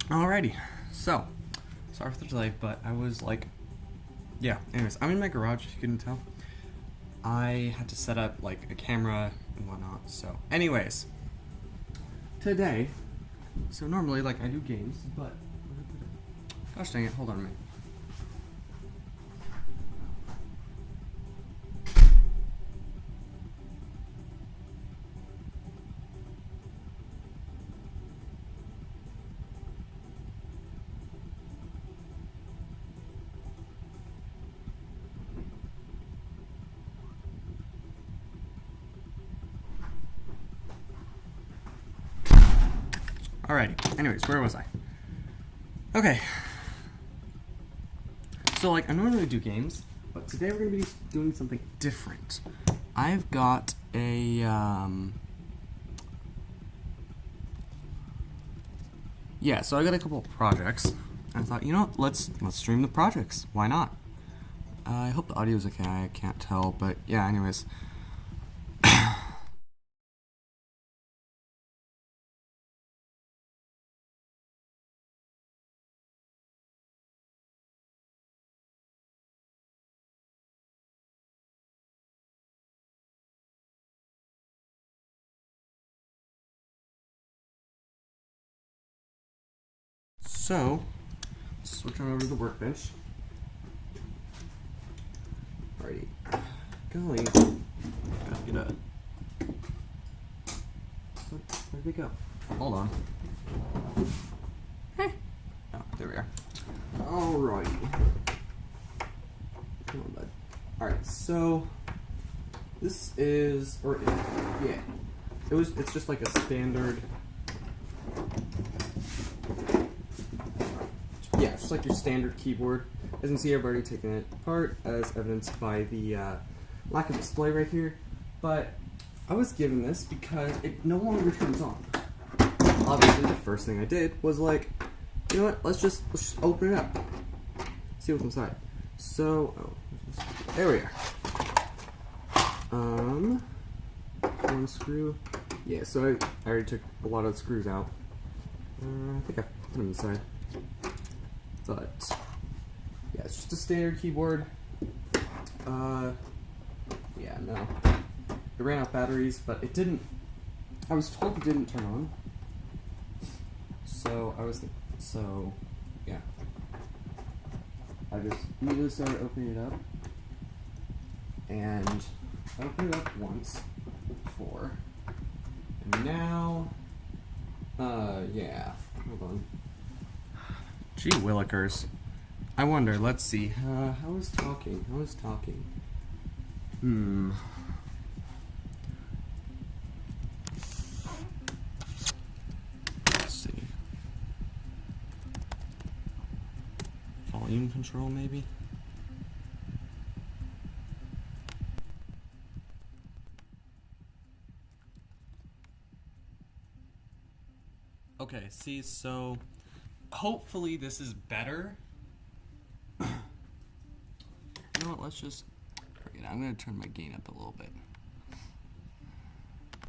Alrighty, so, sorry for the delay, but I was like, yeah, anyways, I'm in my garage, if you couldn't tell. I had to set up, like, a camera and whatnot, so, anyways, today, so normally, like, I do games, but, gosh dang it, hold on a minute. Alrighty, anyways, where was I? Okay. So, like, I normally do games, but today we're going to be doing something different. I've got a, yeah, so I got a couple of projects. I thought, you know what, let's stream the projects. Why not? I hope the audio's okay, I can't tell, but yeah, anyways. So, switch on over to the workbench. Alrighty. Golly. Gotta get a... Where'd they go? Hold on. Hey! Oh, there we are. Alrighty. Come on, bud. Alright, so... This is... Or, yeah. It's just like a standard... Yeah, it's just like your standard keyboard. As you can see, I've already taken it apart, as evidenced by the lack of display right here. But I was given this because it no longer turns on. Obviously, the first thing I did was like, you know what? Let's just open it up, see what's inside. So, there we are. One screw. Yeah, so I already took a lot of the screws out. I think I put them inside. But, yeah, it's just a standard keyboard. Yeah, no. It ran out batteries, but it didn't... I was told it didn't turn on. So, yeah. I just immediately started opening it up. And I opened it up once before. And now... yeah. Hold on. Gee willikers. I wonder, let's see. How was talking? Let's see. Volume control, maybe? Okay, see, so... Hopefully this is better. You know what, let's just forget it. I'm going to turn my gain up a little bit.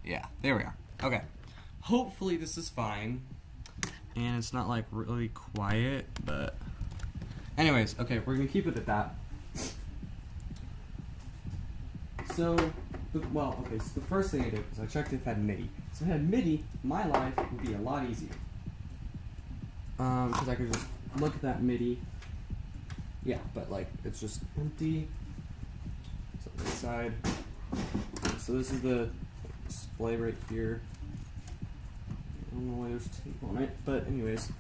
Yeah, there we are. Okay. Hopefully this is fine. And it's not like really quiet, but... Anyways, okay, we're going to keep it at that. So, so the first thing I did was I checked if it had MIDI. So if it had MIDI, my life would be a lot easier. Because I could just look at that MIDI. Yeah, but like, it's just empty. So this side. So this is the display right here. I don't know why there's tape on it, but anyways.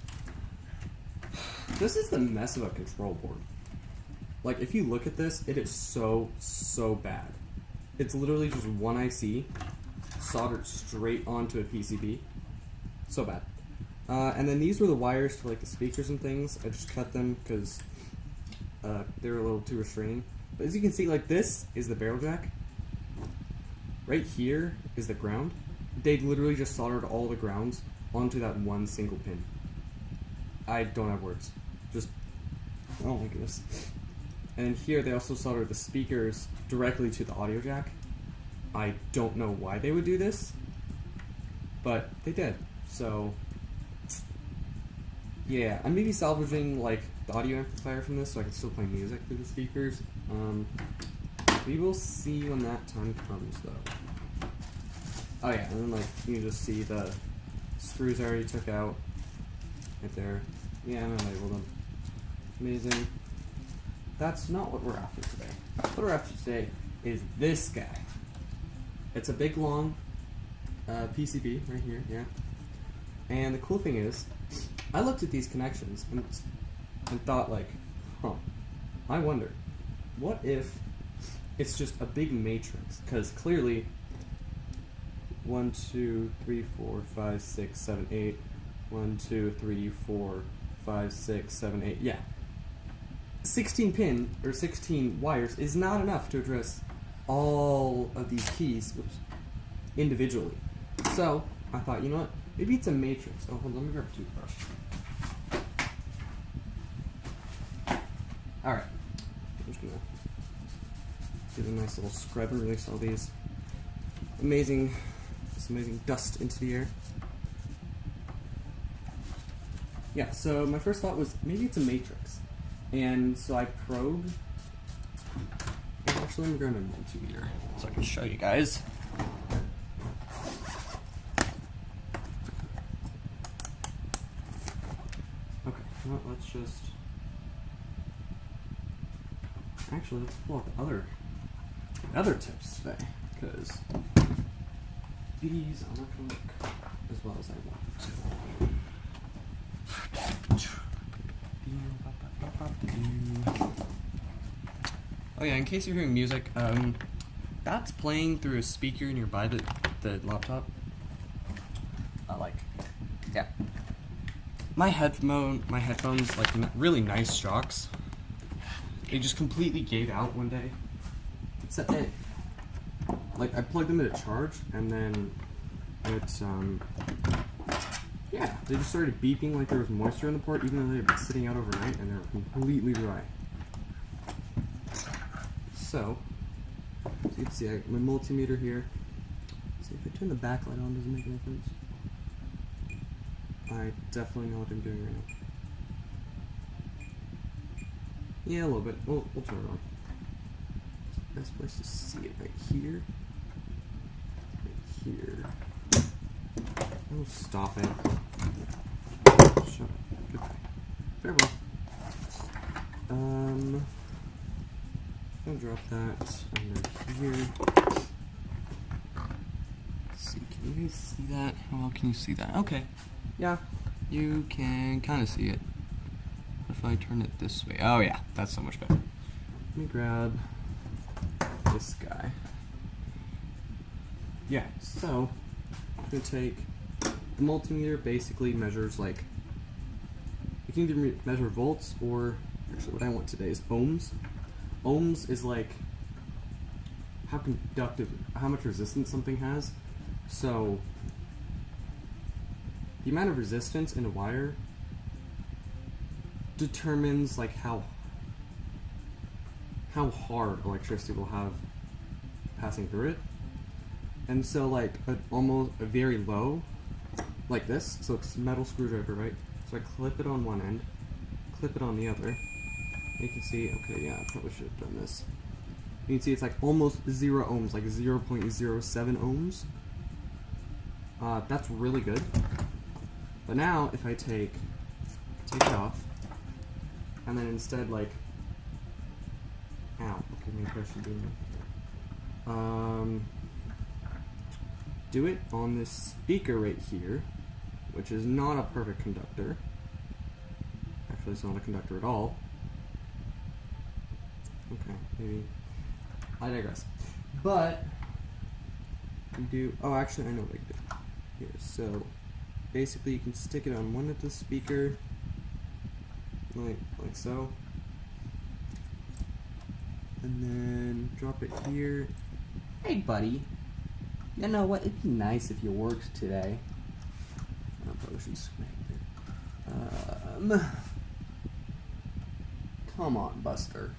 This is the mess of a control board. Like, if you look at this, it is so bad. It's literally just one IC soldered straight onto a PCB. So bad. And then these were the wires to like the speakers and things. I just cut them because they were a little too restraining. But as you can see, like, this is the barrel jack. Right here is the ground. They literally just soldered all the grounds onto that one single pin. I don't have words. Just, oh my goodness. And here they also soldered the speakers directly to the audio jack. I don't know why they would do this, but they did. So Yeah, I'm maybe salvaging like the audio amplifier from this so I can still play music through the speakers. We will see when that time comes though. Oh yeah, and then like you can just see the screws I already took out right there. Yeah, I'm gonna label them. Amazing. That's not what we're after today. What we're after today is this guy. It's a big long PCB right here, yeah. And the cool thing is, I looked at these connections and thought like, I wonder, what if it's just a big matrix? Because clearly, 1, 2, 3, 4, 5, 6, 7, 8. 1, 2, 3, 4, 5, 6, 7, 8. Yeah. 16 pin or 16 wires is not enough to address all of these keys individually. So I thought, you know what? Maybe it's a matrix. Oh, hold on, let me grab a toothbrush. Alright. I'm just gonna give a nice little scrub and release all these amazing dust into the air. Yeah, so my first thought was maybe it's a matrix. And so I probed. And actually, let me grab a multimeter so I can show you guys. Okay, well, let's just. Actually, let's pull up other tips today, because these are not going to look as well as I want to. Oh yeah, in case you're hearing music, that's playing through a speaker nearby the laptop. Yeah. My headphones, like really nice shocks. They just completely gave out one day. I plugged them into charge, and then yeah, they just started beeping like there was moisture in the port, even though they had been sitting out overnight, and they were completely dry. So you can see I got my multimeter here. See if I turn the backlight on, does it make a difference? I definitely know what I'm doing right now. Yeah, a little bit. We'll turn it on. Best place to see it right here. Right here. Oh, stop it. Shut up. Goodbye. Farewell. I'll drop that under here. Let's see, can you guys see that? How well can you see that? Okay. Yeah, you can kind of see it. If I turn it this way. Oh yeah, that's so much better. Let me grab this guy. Yeah, so I'm going to take the multimeter, basically measures like, you can either measure volts or, actually what I want today is ohms. Ohms is like how conductive, how much resistance something has. So the amount of resistance in a wire determines like how hard electricity will have passing through it. And so like almost a very low, like this, so it's a metal screwdriver, right? So I clip it on one end, clip it on the other. You can see, okay, yeah, I probably should have done this. You can see it's like almost 0 ohms, like 0.07 ohms. That's really good. But now, if I take it off, and then instead like, ow, okay, maybe I should do it on this speaker right here, which is not a perfect conductor. Actually, it's not a conductor at all. Okay, maybe I digress. But you do. Oh, actually, I know what I can do. Here, so basically, you can stick it on one of the speaker, like so, and then drop it here. Hey, buddy. You know what? It'd be nice if you worked today. I probably should smack it. Come on, Buster.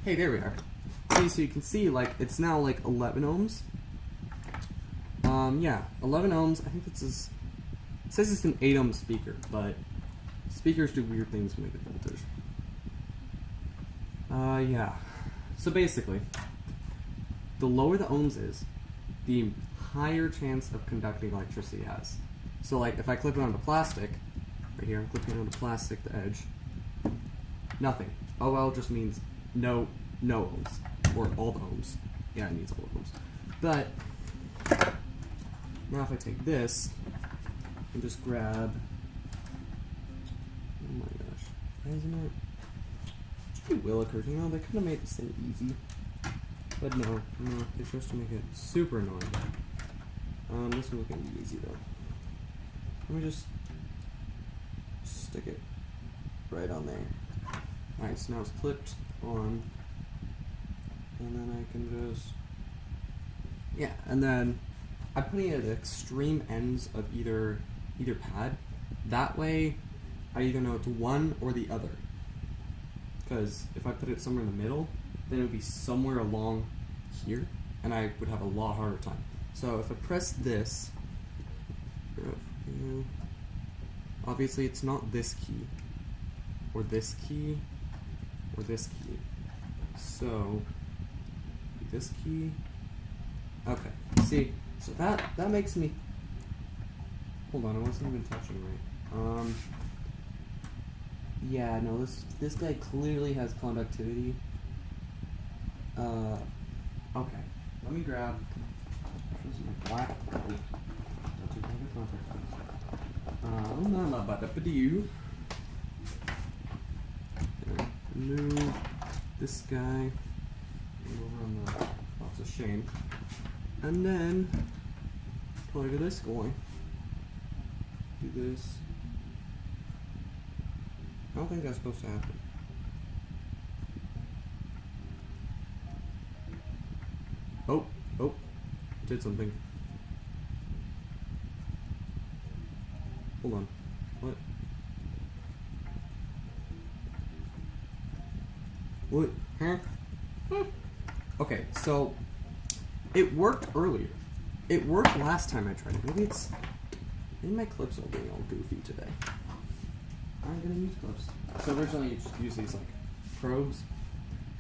Hey, there we are. Okay, so you can see, like, it's now like 11 ohms. Yeah, 11 ohms. I think it says it's an 8 ohm speaker, but Speakers do weird things when they get voltage. Yeah. So basically, the lower the ohms is, the higher chance of conducting electricity it has. So like if I clip it onto plastic, right here, I'm clipping it onto plastic, the edge, nothing. OL just means no ohms, or all the ohms. Yeah, it needs all the ohms. But now if I take this and just grab, oh my gosh, why isn't it? Gee willikers, you know, they could have made this thing easy. But no, they chose to make it super annoying. This one's gonna be easy though. Let me just stick it right on there. Alright, so now it's clipped on. And then I can just, yeah, and then I'm putting it at the extreme ends of either pad. That way, I either know it's one or the other. Because if I put it somewhere in the middle, then it would be somewhere along here, and I would have a lot harder time. So if I press this, obviously it's not this key, or this key, or this key. So this key. Okay. See, so that makes me. Hold on, I wasn't even touching right. Yeah, no, this guy clearly has conductivity. Okay. Let me grab some black. Move this guy over on the box of shame, and then plug this guy. Do this. I don't think that's supposed to happen. Oh, did something. Hold on. What? What? Huh? Okay, so it worked earlier. It worked last time I tried it. Maybe my clips are being all goofy today. I'm gonna use clips. So originally you just use these like probes.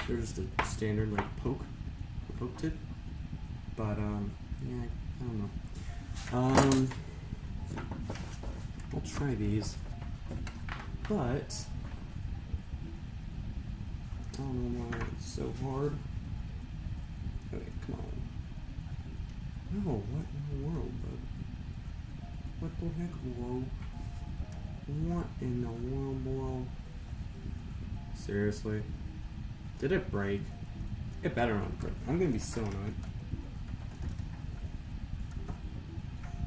They're just a standard like poke tip. But yeah, I don't know. I'll try these. But I don't know why it's so hard. Okay, come on. No, what in the world, bud? What the heck, bro? What in the world, bro? Seriously? Did it break? It better not break. I'm gonna be so annoyed.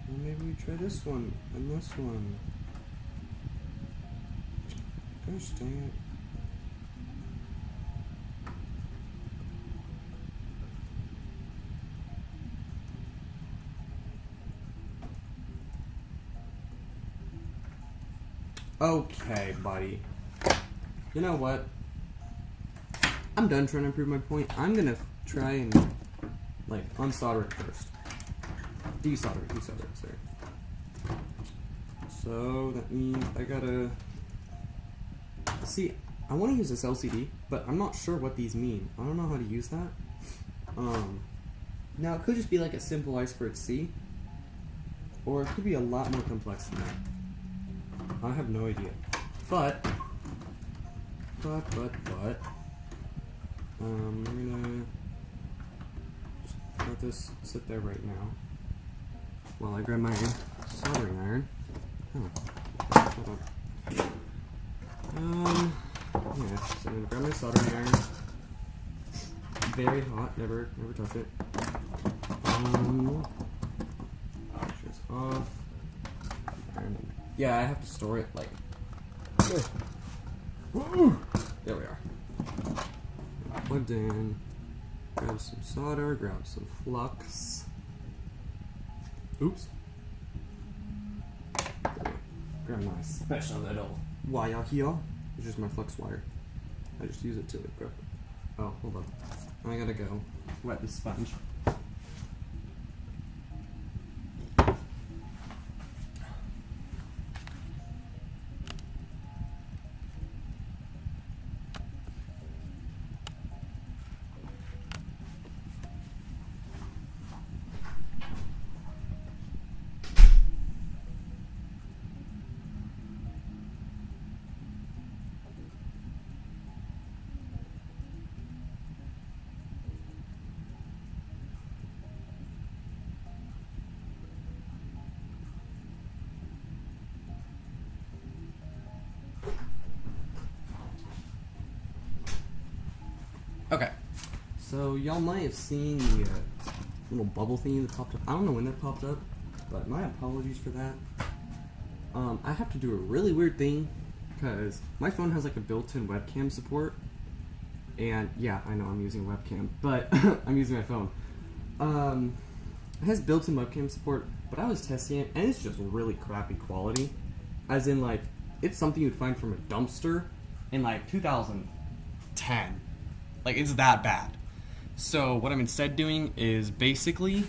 Well, maybe we try this one and this one. Gosh dang it. Okay, buddy. You know what? I'm done trying to prove my point. I'm gonna try and, like, unsolder it first. Desolder it, sorry. So, that means I gotta... See, I want to use this LCD, but I'm not sure what these mean. I don't know how to use that. Now, it could just be like a simple I2C, or it could be a lot more complex than that. I have no idea. But, I'm gonna just let this sit there right now while I grab my soldering iron. Oh, hold on. Yeah, so I'm gonna grab my soldering iron. Very hot, never touch it. Pressure's off. Yeah, I have to store it like. There we are. Plugged in. Grab some solder. Grab some flux. Oops. Grab my special little wire here. It's just my flux wire. I just use it to grab. Oh, hold on. I gotta go wet the sponge. So y'all might have seen the little bubble thing that popped up. I don't know when that popped up, but my apologies for that. I have to do a really weird thing because my phone has like a built-in webcam support. And yeah, I know I'm using a webcam, but I'm using my phone. It has built-in webcam support, but I was testing it and it's just really crappy quality. As in, like, it's something you'd find from a dumpster in like 2010. Like, it's that bad. So what I'm instead doing is basically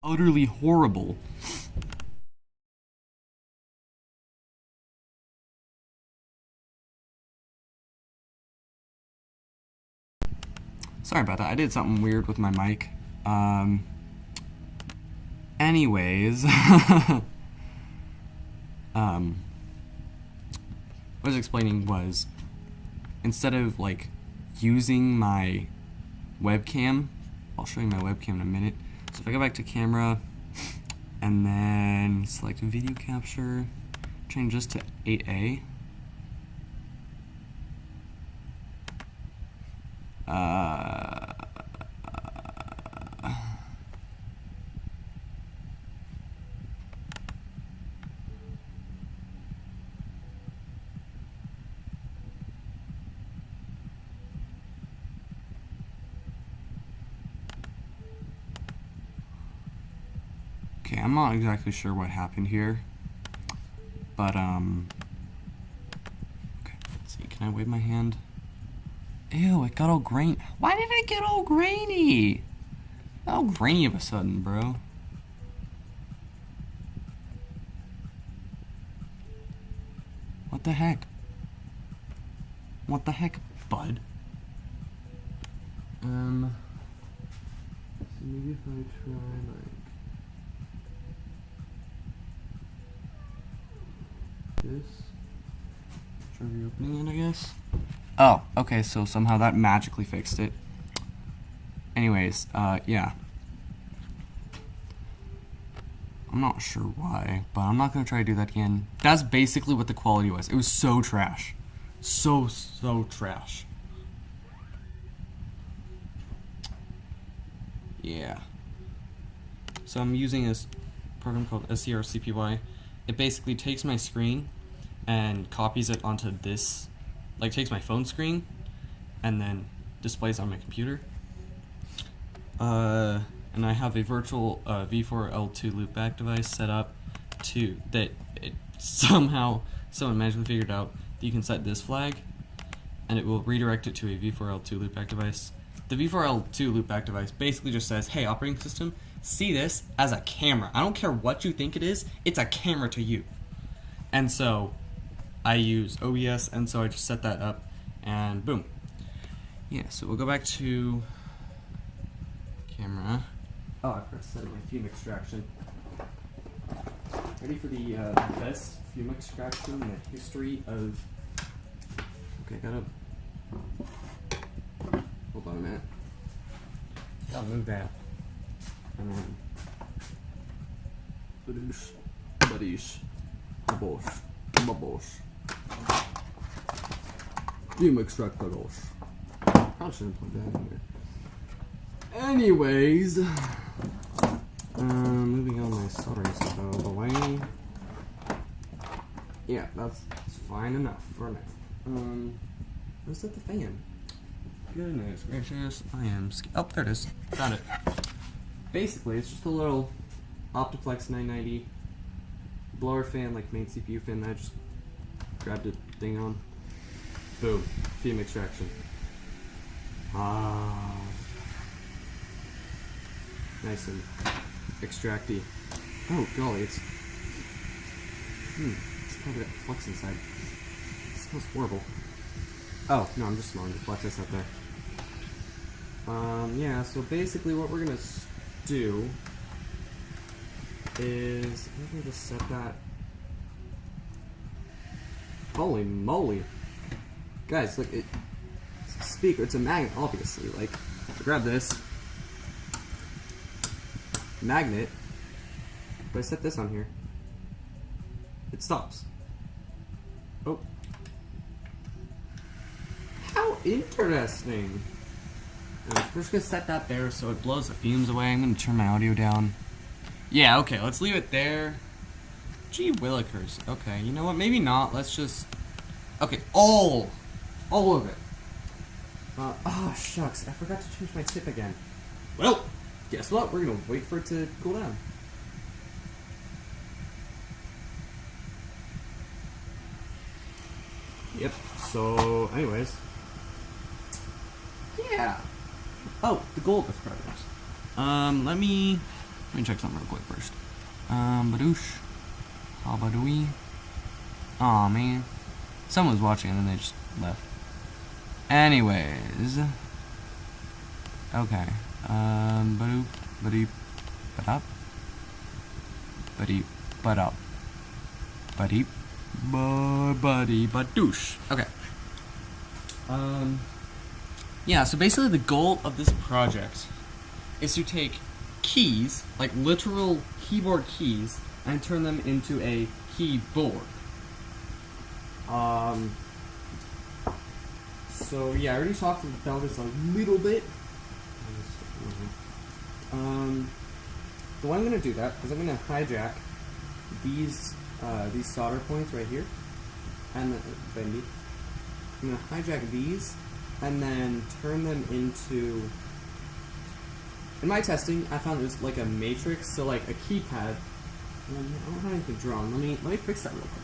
utterly horrible. Sorry about that. I did something weird with my mic. Anyways, what I was explaining was, instead of like using my webcam, I'll show you my webcam in a minute. So if I go back to camera and then select video capture, change this to 8A. Okay, I'm not exactly sure what happened here, but okay, let's see, can I wave my hand? Ew, it got all grainy. Why did it get all grainy? All grainy of a sudden, bro. What the heck? What the heck, bud? So maybe if I try like this. Try reopening it, I guess. Oh, okay, so somehow that magically fixed it. Anyways, yeah. I'm not sure why, but I'm not gonna try to do that again. That's basically what the quality was. It was so trash. So trash. Yeah. So I'm using this program called SCRCPY. It basically takes my screen and copies it onto this, like takes my phone screen and then displays on my computer. And I have a virtual V4L2 loopback device set up to that it someone magically figured out that you can set this flag and it will redirect it to a V4L2 loopback device. The V4L2 loopback device basically just says, hey, operating system, see this as a camera. I don't care what you think it is, it's a camera to you. And so I use OBS, and so I just set that up, and boom. Yeah, so we'll go back to camera. Oh, I forgot to set my fume extraction. Ready for the best fume extraction in the history of... Okay, gotta... Hold on a minute. Gotta move that. And then... Badoosh. Bubbles. Fume extract bubbles. Probably shouldn't put that in there. Anyways, Moving on my soldering stuff out of the way. Yeah, that's fine enough for now. Where's that the fan? Goodness gracious, I am oh, there it is. Found it. Basically, it's just a little Optiplex 990 blower fan, like main CPU fan that I just grabbed a thing on. Boom. Fume extraction. Ah. Nice and extracty. Oh golly, it's probably got flux inside. It smells horrible. Oh, no, I'm just smelling the flux that's up there. Yeah, so basically what we're gonna do is I'm gonna just set that. Holy moly. Guys, look, it's a speaker, it's a magnet, obviously. Like, grab this magnet, if I set this on here, it stops. Oh. How interesting. We're just gonna set that there so it blows the fumes away. I'm gonna turn my audio down. Yeah, okay, let's leave it there. Gee willikers. Okay, you know what? Maybe not. Let's just. Okay, all of it. Oh shucks, I forgot to change my tip again. Well, guess what? We're gonna wait for it to cool down. Yep. So, anyways. Yeah. Oh, the goal of this project. Let me check something real quick first. Badoosh. How badooey? Aw, man. Someone's watching and then they just left. Anyways. Okay. Badoop. Badoop. Badoop. Badoop. Badoop. Badoop. Buddy badoosh. Okay. Yeah, so basically the goal of this project is to take keys, like literal keyboard keys, and turn them into a keyboard. So yeah, I already talked about this a little bit. The way I'm gonna do that is I'm gonna hijack these solder points right here, and bendy. I'm gonna hijack these and then turn them into. In my testing, I found it was like a matrix, so like a keypad. I don't have anything drawn. Let me fix that real quick.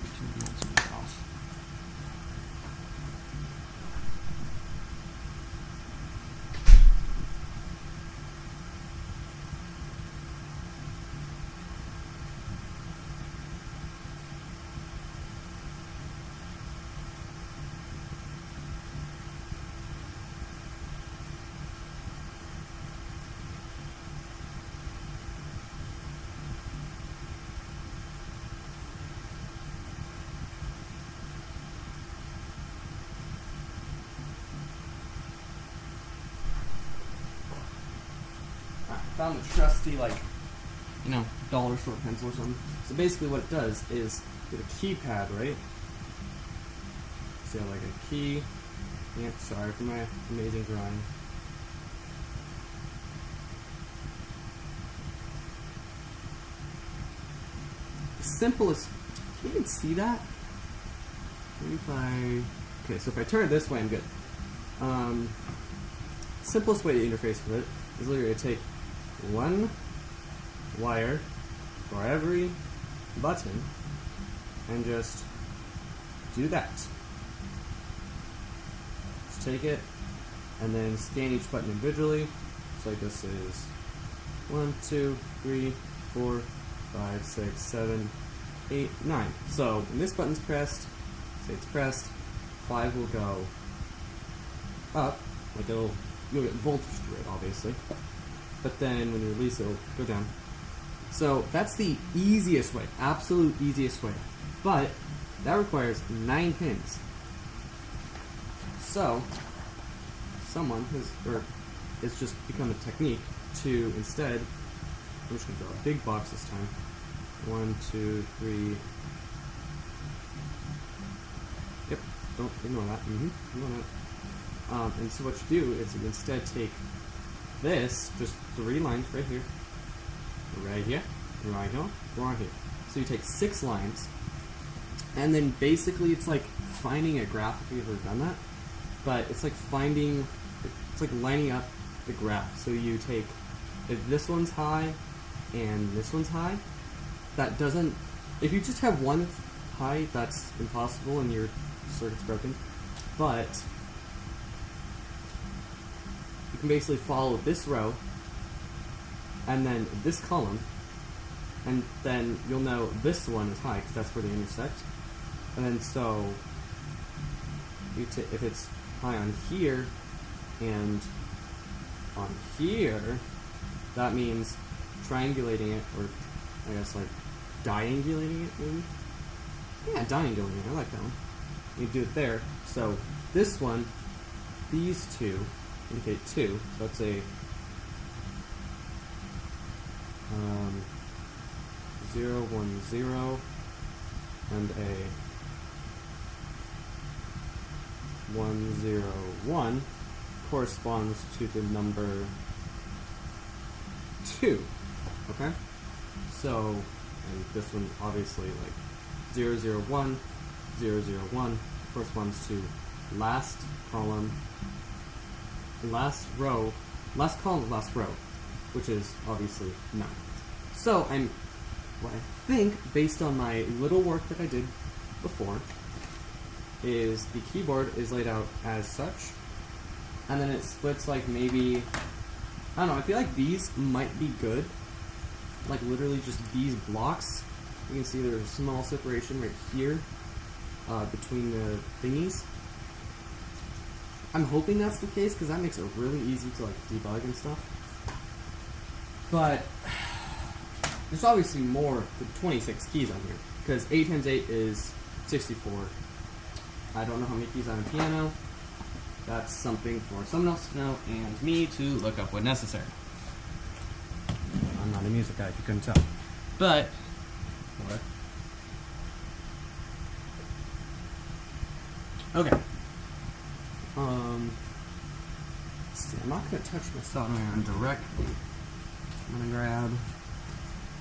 Found a trusty, like, dollar store pencil or something. So basically what it does is get a keypad, right? So like a key. Yeah, sorry for my amazing drawing. The simplest. Can you even see that? Maybe if I. Okay, so if I turn it this way, I'm good. Simplest way to interface with it is literally to take one wire for every button and just do that. Just take it and then scan each button individually. So like this is 1, 2, 3, 4, 5, 6, 7, 8, 9. So when this button's pressed, say it's pressed, 5 will go up, like you'll get voltage through it obviously. But then when you release it, it'll go down. So that's the easiest way, absolute easiest way. But that requires 9 pins. So someone it's just become a technique to instead, I'm just gonna draw a big box this time. 1, 2, 3. Yep, don't ignore that. Ignore that. And so what you do is you instead take this, just 3 lines right here. right here, right here, right here. So you take 6 lines, and then basically it's like finding a graph if you've ever done that, but it's like lining up the graph. So you take, if this one's high and this one's high, that doesn't, if you just have one high, that's impossible and your circuit's broken. But you can basically follow this row and then this column, and then you'll know this one is high because that's where they intersect. And then so if it's high on here and on here, that means triangulating it, or I guess like diangulating it, maybe? Yeah, diangulating it, I like that one. You do it there. So this one, these two indicate 2, so that's a 0, 1, 0, and a 1, 0, 1 corresponds to the number 2. Okay? So, and this one obviously like 0, 0, 1, 0, 0, 1 corresponds to last column, last row, last column, last row, which is obviously 9. So what I think, based on my little work that I did before, is the keyboard is laid out as such, and then it splits like maybe, I don't know, I feel like these might be good, like literally just these blocks. You can see there's a small separation right here between the thingies. I'm hoping that's the case because that makes it really easy to like debug and stuff. But there's obviously more than 26 keys on here because 8 times 8 is 64. I don't know how many keys on a piano. That's something for someone else to know and me to look up when necessary. I'm not a music guy if you couldn't tell. But what? Okay. See, I'm not gonna touch my soldering iron directly. I'm gonna grab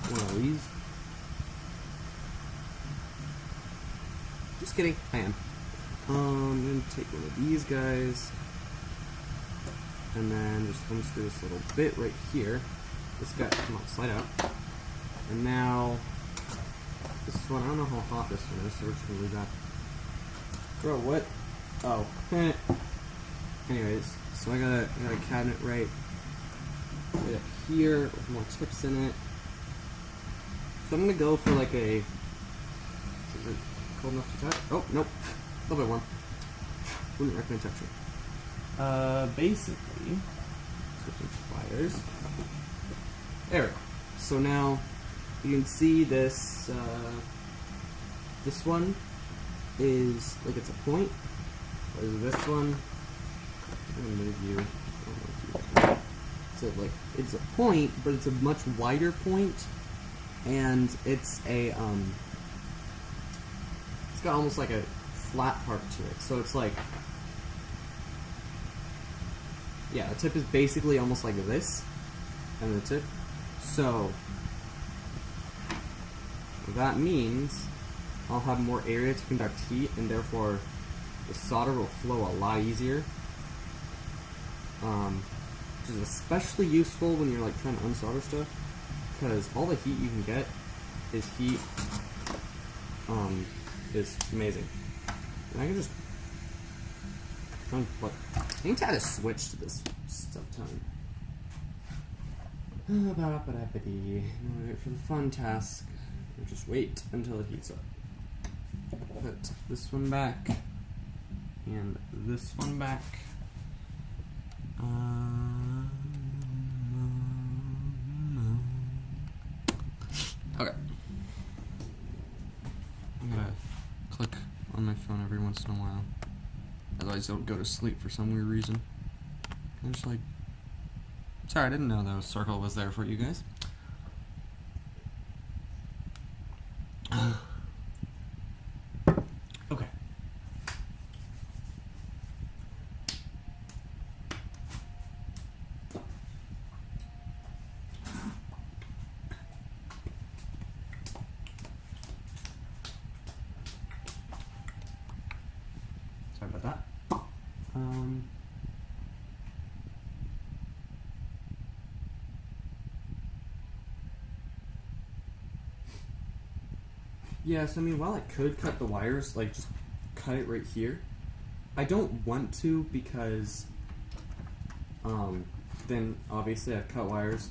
one of these. Just kidding, I am. I'm gonna take one of these guys, and then just unscrew this little bit right here. This guy, come on, slide out. And now, this one, I don't know how hot this one is, so we're just gonna leave that. Bro, what? Oh, anyways, so I got a cabinet right up here with more tips in it. So I'm gonna go for like a, is it cold enough to touch? Oh, nope, a little bit warm. Wouldn't recommend touching. Basically, switching pliers. There we go. So now you can see this. This one is like it's a point. Whereas this one, I'm gonna move you. So like it's a point, but it's a much wider point, and it's a it's got almost like a flat part to it. So it's like, yeah, the tip is basically almost like this, and the tip. So that means I'll have more area to conduct heat, and therefore the solder will flow a lot easier. Which is especially useful when you're like trying to unsolder stuff, because all the heat you can get is amazing. And I can just I need to add a switch to this sometime. Wait for the fun task. Just wait until it heats up. Put this one back and this one back. Okay. I'm gonna click on my phone every once in a while. Otherwise, I don't go to sleep for some weird reason. I'm just like, sorry, I didn't know that circle was there for you guys. Okay. Sorry about that. Yeah, so I mean, while I could cut the wires, like just cut it right here, I don't want to because then obviously I've cut wires,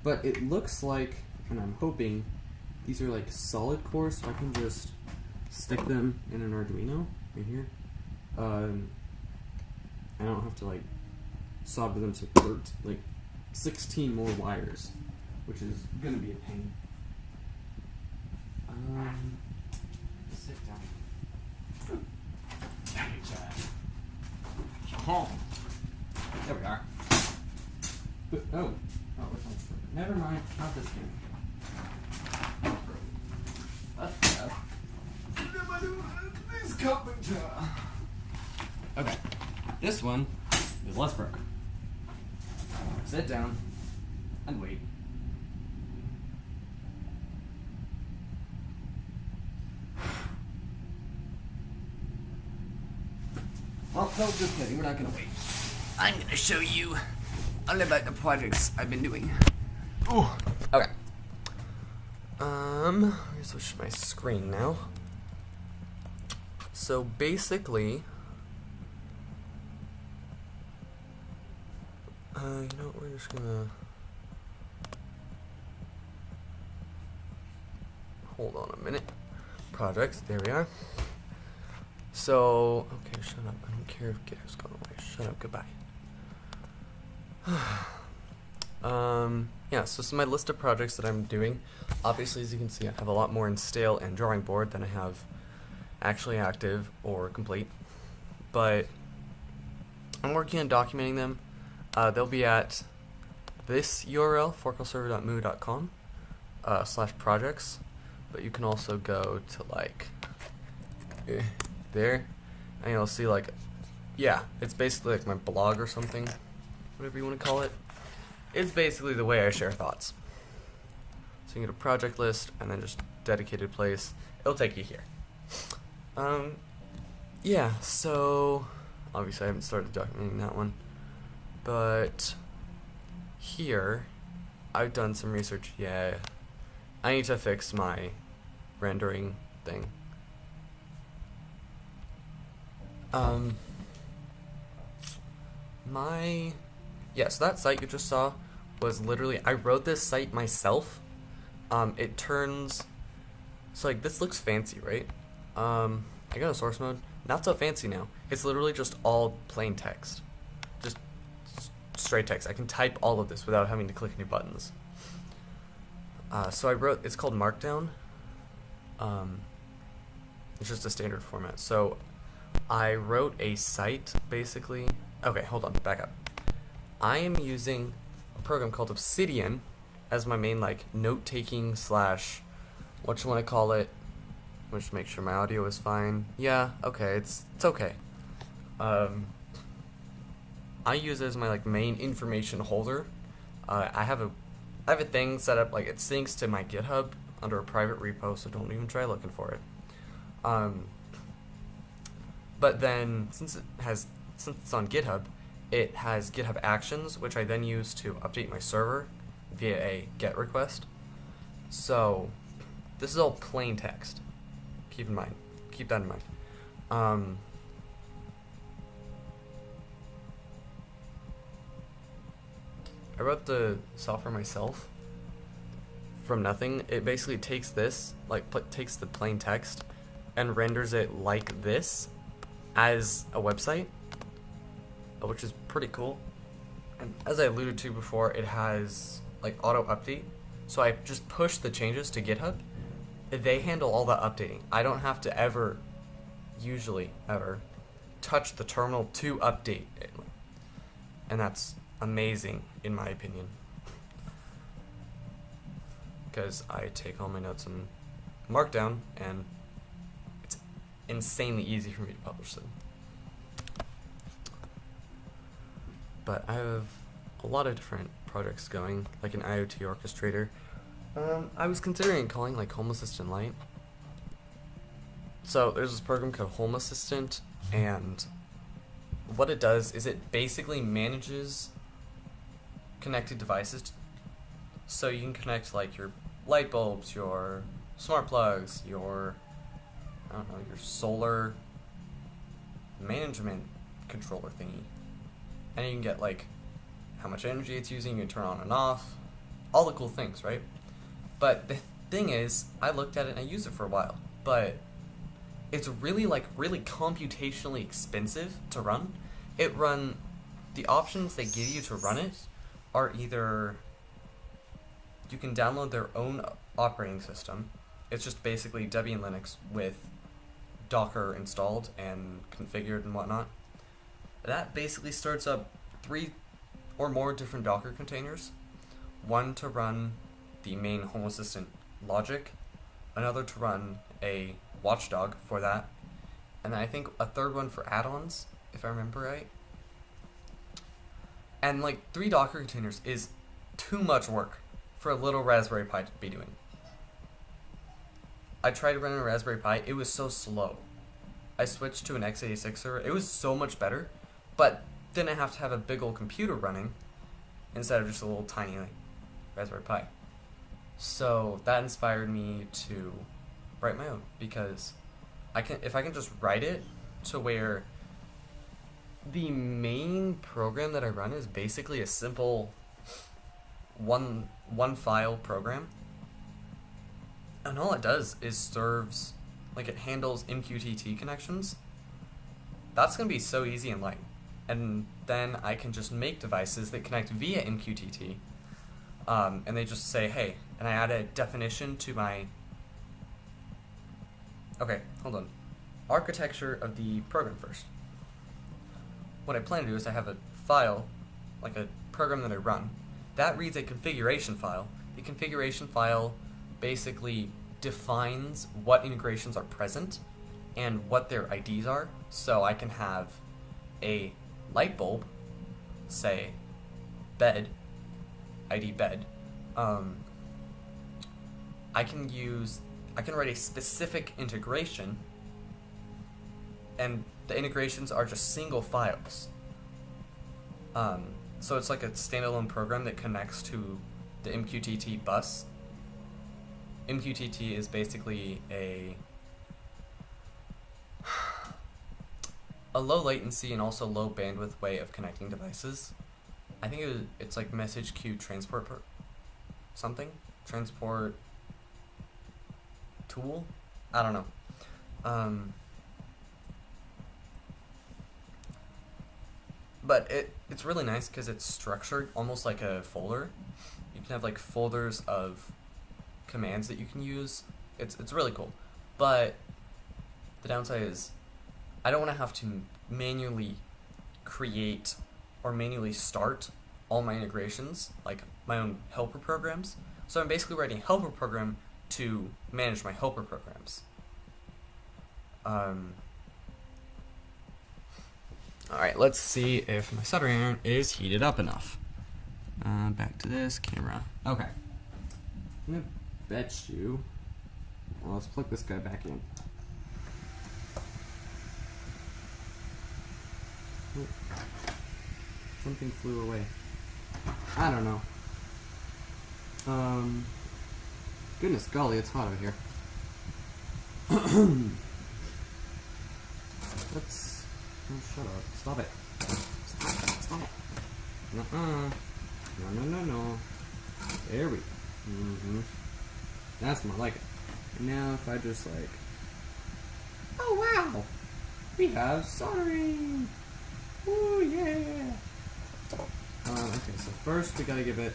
but it looks like, and I'm hoping, these are like solid core, so I can just stick them in an Arduino right here. I don't have to like solder them to 16 more wires, which is gonna be a pain. Sit down. There we are. Oh, which one's broken? Never mind, not this game. That's bad. Okay, this one is less broken. Sit down and wait. Well, no, just kidding. We're not gonna wait. I'm gonna show you all about the projects I've been doing. Ooh. Okay. I'm gonna switch my screen now. So basically, you know what? We're just gonna hold on a minute. Projects. There we are. So, okay, shut up. I don't care if GitHub's gone away. Shut up. Goodbye. Yeah, so this is my list of projects that I'm doing. Obviously, as you can see, I have a lot more in stale and drawing board than I have actually active or complete. But I'm working on documenting them. They'll be at this URL, forklserver.moo.com /projects. But you can also go to like there, and you'll see like, yeah, it's basically like my blog or something, whatever you want to call it. It's basically the way I share thoughts. So you get a project list and then just dedicated place. It'll take you here. Yeah, so obviously I haven't started documenting that one, but here I've done some research. Yeah, I need to fix my rendering thing. So that site you just saw was literally, I wrote this site myself. It turns, so like this looks fancy, right? I got a source mode, not so fancy now. It's literally just all plain text, just straight text. I can type all of this without having to click any buttons. So I wrote, it's called Markdown. It's just a standard format. So I wrote a site, basically. Okay, hold on, back up. I am using a program called Obsidian as my main, like, note-taking / what you want to call it. Let's make sure my audio is fine. Yeah, okay, it's okay. I use it as my, like, main information holder. I have a thing set up, like, it syncs to my GitHub under a private repo, so don't even try looking for it. But then, since it's on GitHub, it has GitHub Actions, which I then use to update my server via a GET request. So, this is all plain text. Keep that in mind. I wrote the software myself from nothing. It basically takes this, like, takes the plain text and renders it like this as a website, which is pretty cool. And as I alluded to before, it has like auto update, so I just push the changes to GitHub. They handle all the updating. I don't have to usually ever touch the terminal to update it, and that's amazing in my opinion, because I take all my notes in Markdown and it's insanely easy for me to publish them. But I have a lot of different projects going, like an IoT orchestrator. I was considering calling like Home Assistant Lite. So there's this program called Home Assistant, And what it does is it basically manages connected devices. So you can connect like your light bulbs, your smart plugs, your, I don't know, your solar management controller thingy. And you can get like how much energy it's using, you can turn on and off, all the cool things, right? But the thing is, I looked at it and I used it for a while, but it's really computationally expensive to run. The options they give you to run it are either you can download their own operating system. It's just basically Debian Linux with Docker installed and configured and whatnot. That basically starts up 3 or more different Docker containers. One to run the main Home Assistant logic, another to run a watchdog for that, and then I think a third one for add-ons, if I remember right. And like 3 Docker containers is too much work for a little Raspberry Pi to be doing. I tried running a Raspberry Pi, it was so slow. I switched to an x86 server, it was so much better, but then I have to have a big old computer running instead of just a little tiny Raspberry Pi. So that inspired me to write my own, because if I can just write it to where the main program that I run is basically a simple one file program, and all it does is serves, like it handles MQTT connections. That's going to be so easy and light. And then I can just make devices that connect via MQTT, and they just say, hey, and I add a definition to my, okay, hold on, architecture of the program first. What I plan to do is I have a file, like a program that I run, that reads a configuration file. The configuration file basically defines what integrations are present and what their IDs are, so I can have a light bulb, say bed, ID bed. I can write a specific integration, and the integrations are just single files. So it's like a standalone program that connects to the MQTT bus. MQTT is basically a low latency and also low bandwidth way of connecting devices. I think it's like message queue transport transport tool. I don't know. But it's really nice because it's structured almost like a folder. You can have like folders of commands that you can use. It's really cool. But the downside is I don't want to have to manually create or manually start all my integrations, like my own helper programs. So I'm basically writing a helper program to manage my helper programs. Alright, let's see if my soldering iron is heated up enough. Back to this camera. Okay. I'm gonna bet you. Well, let's plug this guy back in. Oh. Something flew away. I don't know. Goodness golly, it's hot over here. Let's. Oh, shut up. Stop it. Stop it. No. There we go. That's more like it. And now if I just like. Oh wow! We have soldering! Ooh yeah! Okay, so first we gotta give it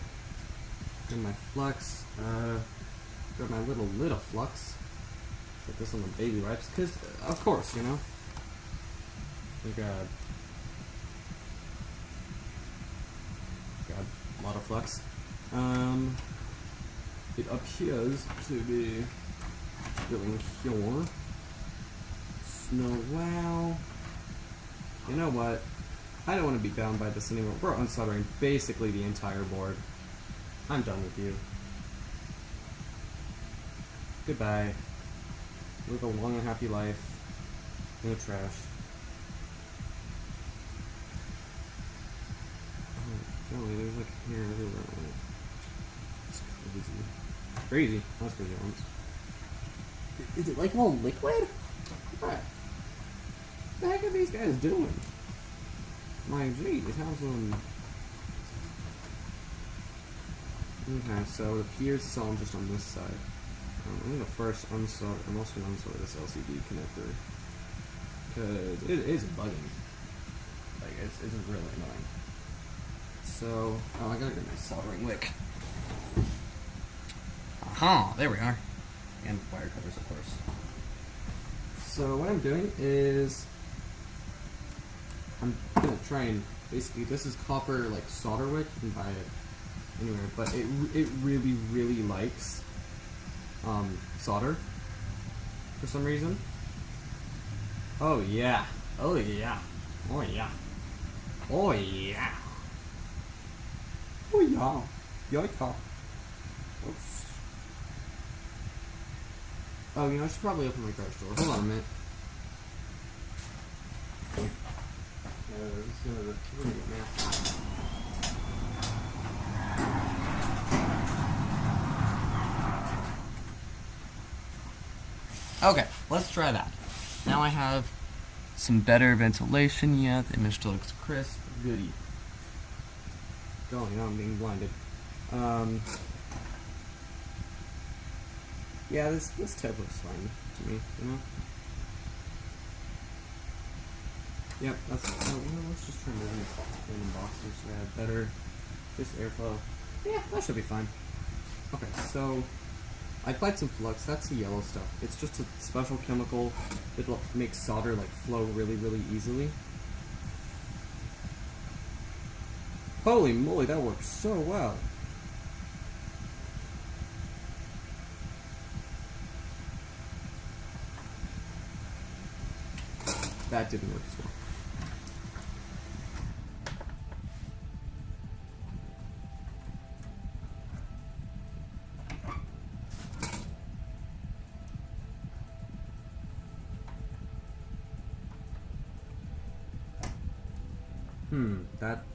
my flux, grab my little flux, put this on the baby wipes, because of course, you know, we got a lot of flux. It appears to be going here. Snow, wow. You know what? I don't want to be bound by this anymore. We're unsoldering basically the entire board. I'm done with you. Goodbye. Live a long and happy life in the trash. crazy. That's crazy once. Is it like all liquid? What the heck are these guys doing? My geez, how's them? Okay, so it appears it's all just on this side. I'm gonna first unsolder. I'm also gonna unsolder this LCD connector because it is bugging. Like it's really annoying. So, oh, I gotta get my soldering wick. Aha, there we are. And wire cutters, of course. So what I'm doing is I'm gonna try and basically this is copper like solder wick. You can buy it anywhere, but it really likes solder for some reason. Oh yeah. Oh yeah. Oh yeah. Oh yeah. Oh yeah. Yoika. Oops. Oh, you know, I should probably open my garage door. Hold on a minute. This is gonna get nasty. Okay, let's try that. Now I have some better ventilation. Yeah, the image still looks crisp. Goody. Golly, now I'm being blinded. Yeah, this tab looks fine to me, you know? Yep, that's, let's just try moving this random boxes so I have better, just airflow. Yeah, that should be fine. Okay, so, I applied some flux, that's the yellow stuff. It's just a special chemical that makes solder, like, flow really easily. Holy moly, that works so well! That didn't work as well.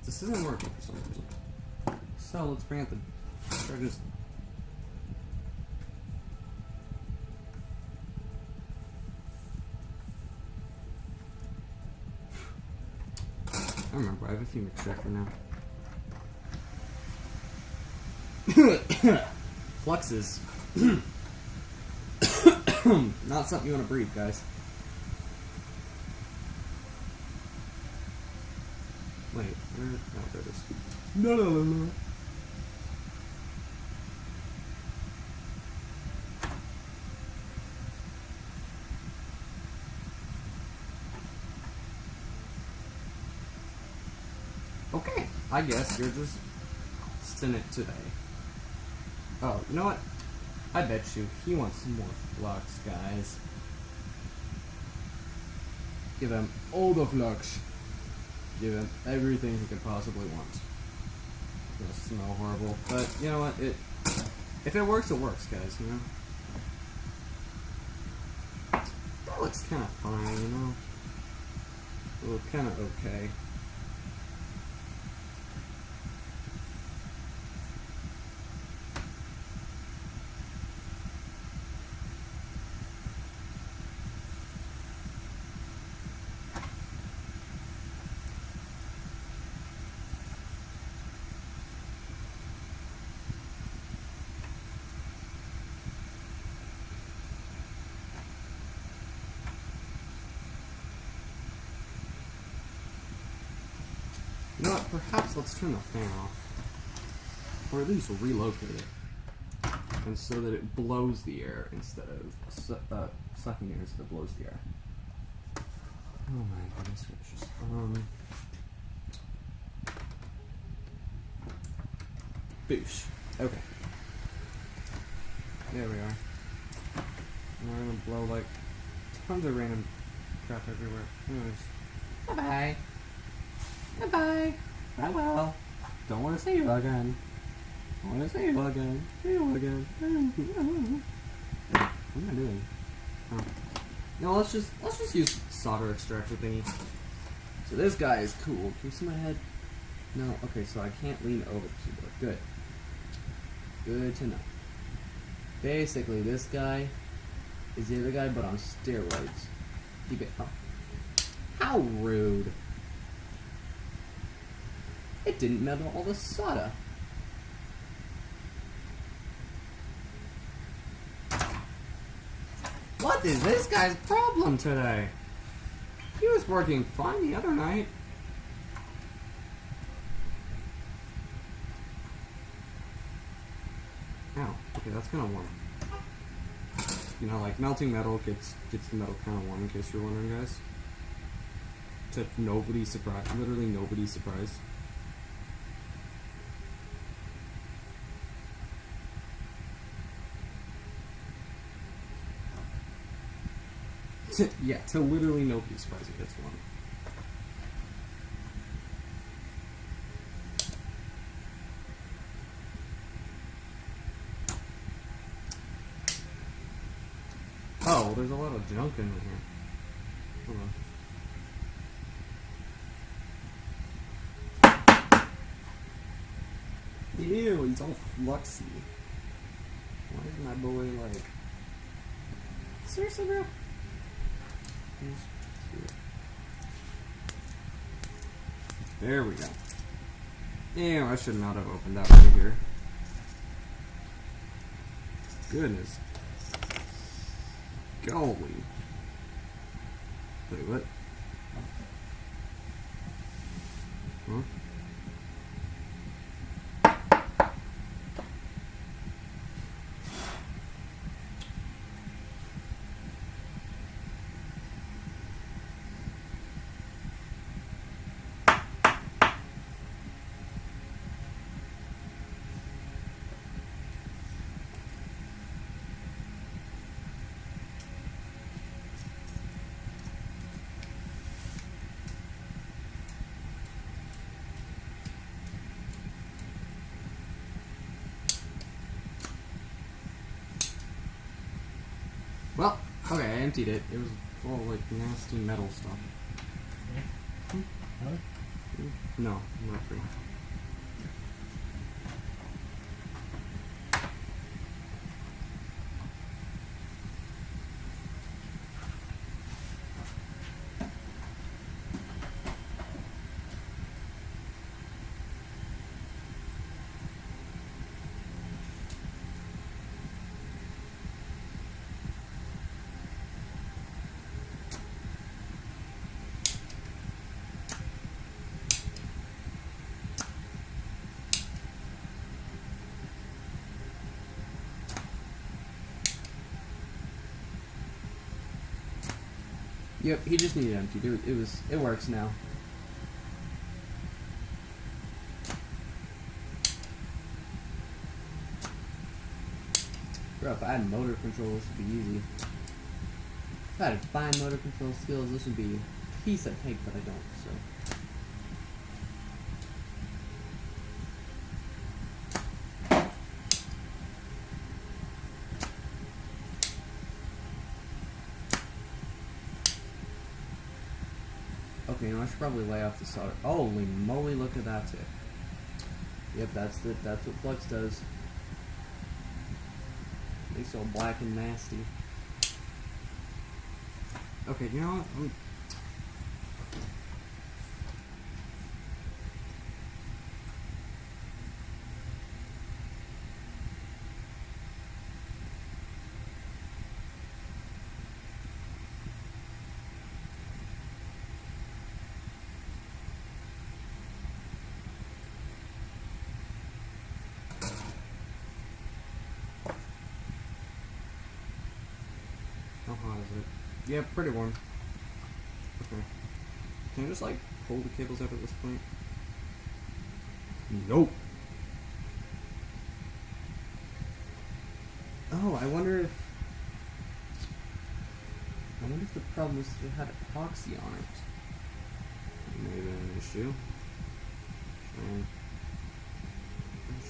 This isn't working for some reason. So let's bring out the charges. I remember, I have a few extractor now. Fluxes. Not something you want to breathe, guys. Wait, where? Oh, there it is. No. Okay, I guess you're just in it today. Oh, you know what? I bet you he wants some more flux, guys. Give him all the flux. Give him everything he could possibly want. It's gonna smell horrible, but you know what? If it works, it works, guys. You know. That looks kind of fine, you know. Well, kind of okay. You know what, perhaps let's turn the fan off. Or at least relocate it. And so that it blows the air instead of sucking air instead of blows the air. Oh my goodness gracious. Boosh. Okay. There we are. And we're gonna blow like tons of random crap everywhere. Anyways. Bye-bye. Bye-bye. Farewell. Don't want to see you again. Don't want to see you again. See you again. What am I doing? Oh. No, let's just use solder extractor thingy. So this guy is cool. Can you see my head? No. Okay, so I can't lean over the keyboard. Good. Good to know. Basically, this guy is the other guy, but on steroids. Keep it up. How rude. It didn't melt all the soda. What is this guy's problem today? He was working fine the other night. Ow. Okay, that's gonna warm. You know, like melting metal gets the metal kind of warm. In case you're wondering, guys. To nobody's surprise, literally nobody's surprise. Yeah, to literally nobody's surprise, it gets warm. Oh, well, there's a lot of junk in here. Hold on. Ew, he's all fluxy. Why is my boy like... Seriously, bro? There we go. Ew, I should not have opened that right here. Goodness. Golly. Wait, what? Huh? Well, okay, I emptied it. It was full of, like, nasty metal stuff. Huh? No, not free. Yep, he just needed empty. It works now. Bro, if I had motor control, this would be easy. If I had fine motor control skills, this would be a piece of cake, but I don't, so. Okay, I should probably lay off the solder. Holy moly, look at that tip. Yep, that's what flux does. Makes it all black and nasty. Okay, you know what? How hot is it? Yeah, pretty warm. Okay. Can I just, like, pull the cables out at this point? Nope. Oh, I wonder if the problem is that it had epoxy on it. Maybe an issue.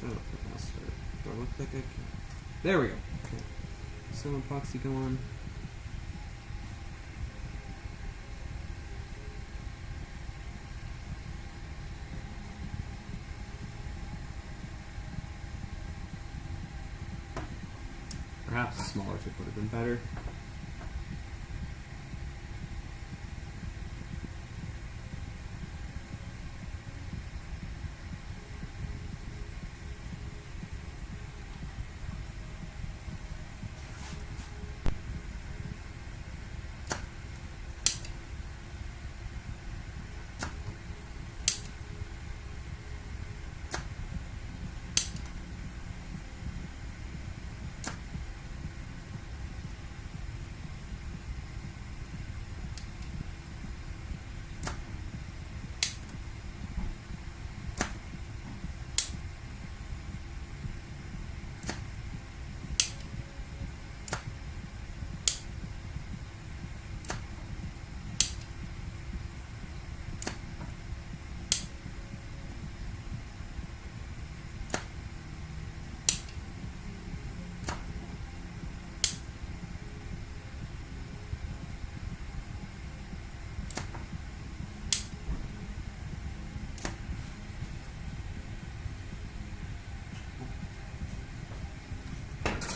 Shut up, faster. Do I look like I can? There we go. Okay. Some epoxy go on. perhaps a smaller tip would have been better.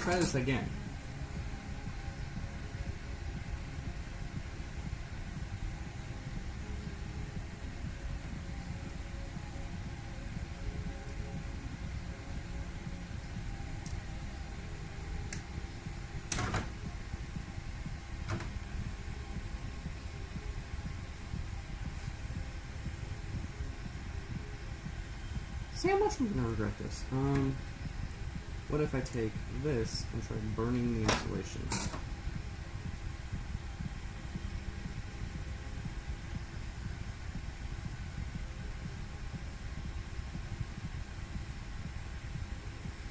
Try this again. See how much I'm gonna regret this. What if I take this and try burning the insulation? Does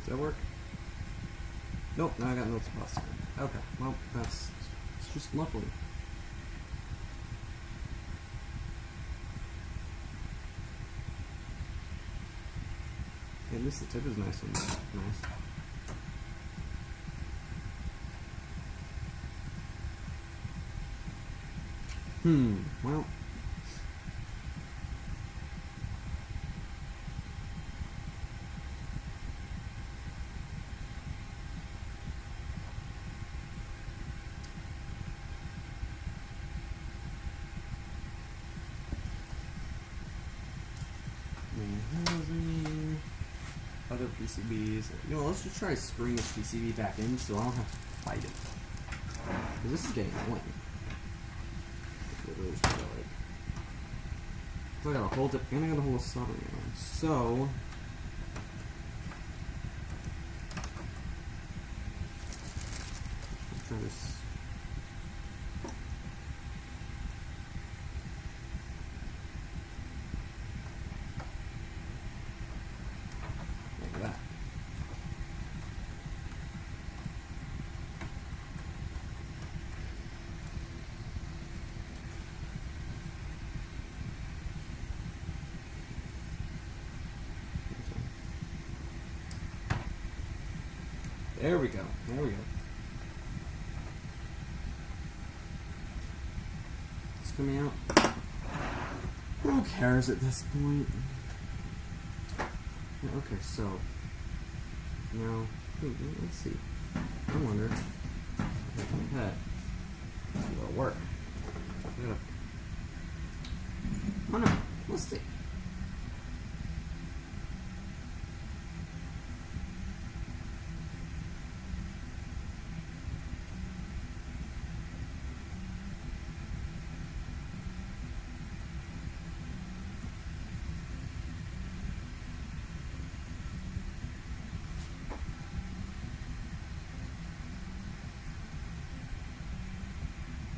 that work? Nope, now I got no spots. Okay, well, it's just lovely. At least the tip is nice and nice. Well. Other PCBs. You know, let's just try screwing this PCB back in so I don't have to fight it. Because this is getting annoying. Literally just gotta, like, so I gotta hold it and I gotta hold a soldering iron. So let's try this. Like that. There we go. There we go. It's coming out. Who cares at this point? Yeah, okay, so now let's see. I wonder if that will work. Oh no, let's see.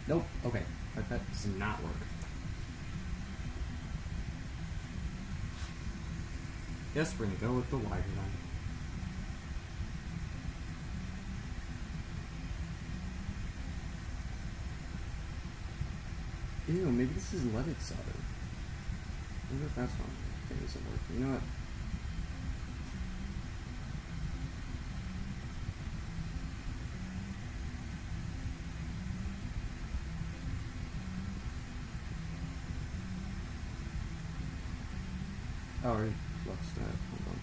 Nope. Okay. That does not work. Guess we're gonna go with the wider one. Ew, maybe this is leaded solder. I wonder if that's why thing isn't working. You know what? Oh, right. Flux that. Hold on.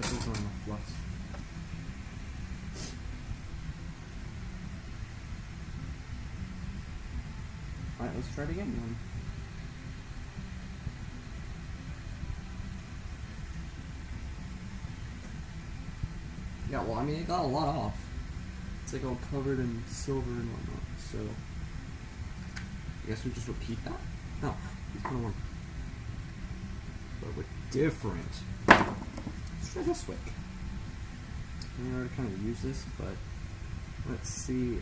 bet those are enough flux. Alright, let's try it again then. Yeah, well, I mean, it got a lot off. It's like all covered in silver and whatnot, so I guess we just repeat that? No, it's kind of warm. But with different. Let's try this wick. I already kind of use this, but let's see.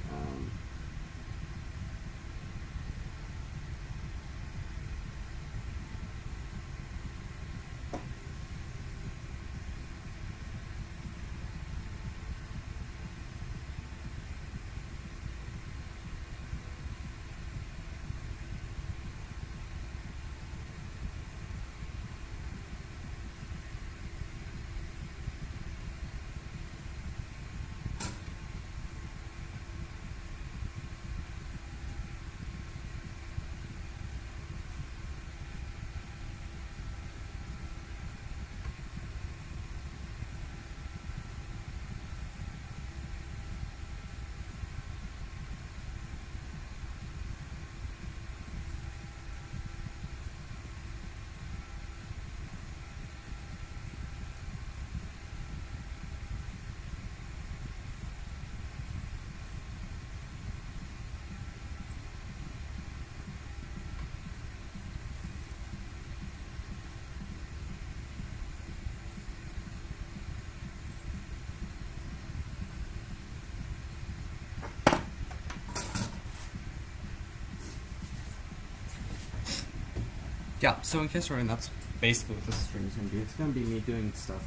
Yeah, so in case you're wondering, that's basically what this stream is going to be. It's going to be me doing stuff.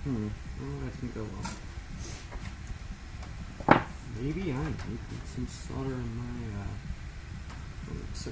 Oh, that didn't go well. Maybe I need to put some solder in my, let's see.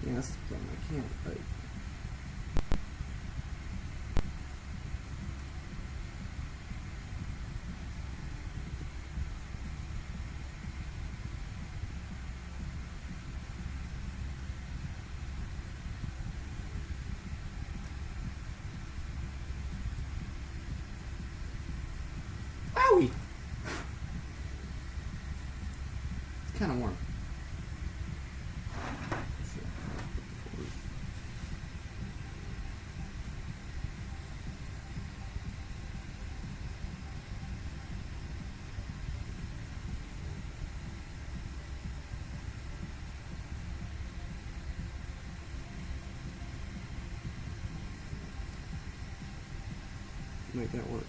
Yeah, that's the problem. I can't, like... Owie! It's kind of warm. Make that works.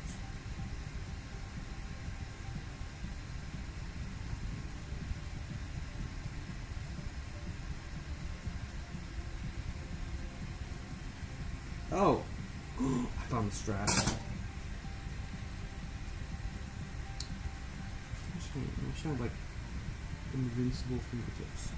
Oh! I found the strap. I wish I had like invincible fingertips.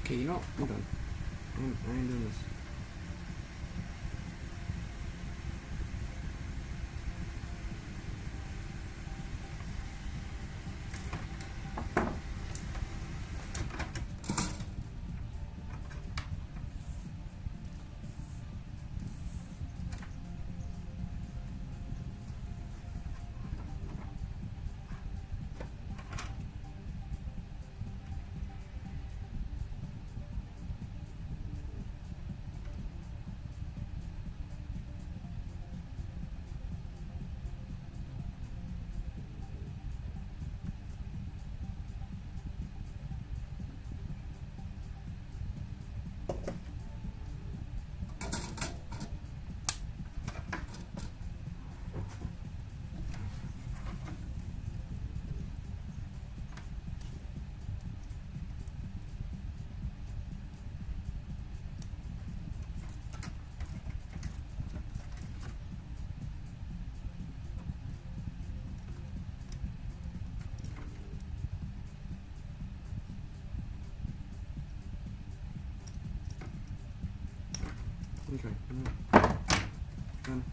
Okay, you know what? I'm done. I ain't doing this. Okay. Done.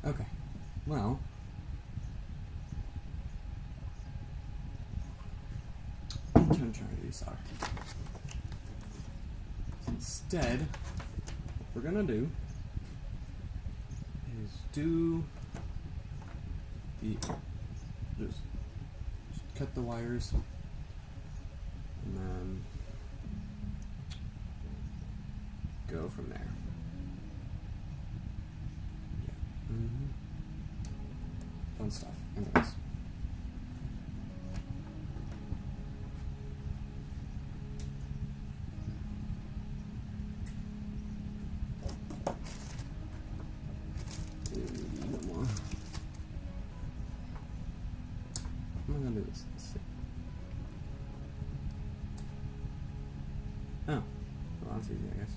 Okay. Well. I'm trying to do solder. Instead, what we're gonna do is do the just cut the wires and then go from there. Yeah. Fun stuff. Anyways. I'm gonna do this. Let's see. Oh, well, that's easy, I guess.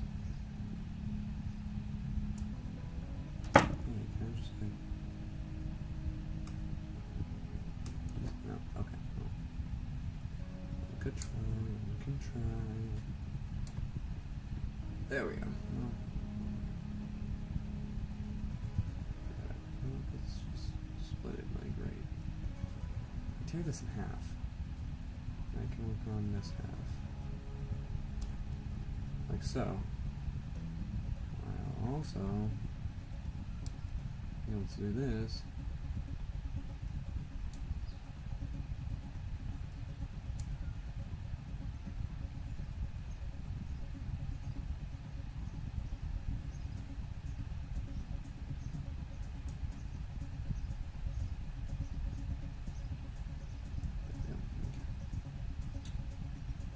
Yeah, can I just like... No, okay. Well, we could try. We can try. There we go. Well, let's just split it like right. Tear this in half. I can work on this half. Like so. I'll also be able to do this.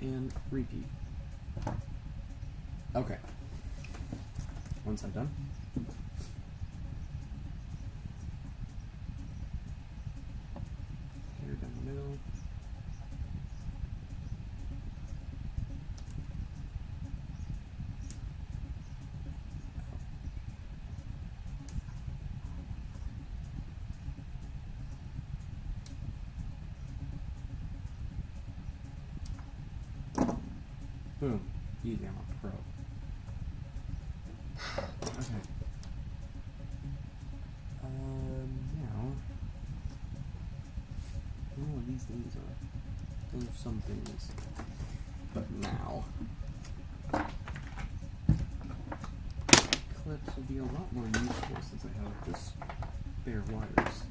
and repeat. Okay. One side done. Here down the middle. Boom. Easy, I'm a pro. Okay. Now. I don't know what these things are. Those are some things. But now. Clips will be a lot more useful since I have just bare wires.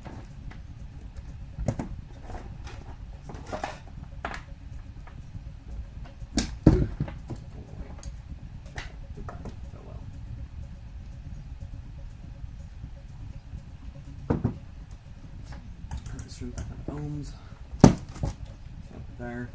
Back on ohms. Up there.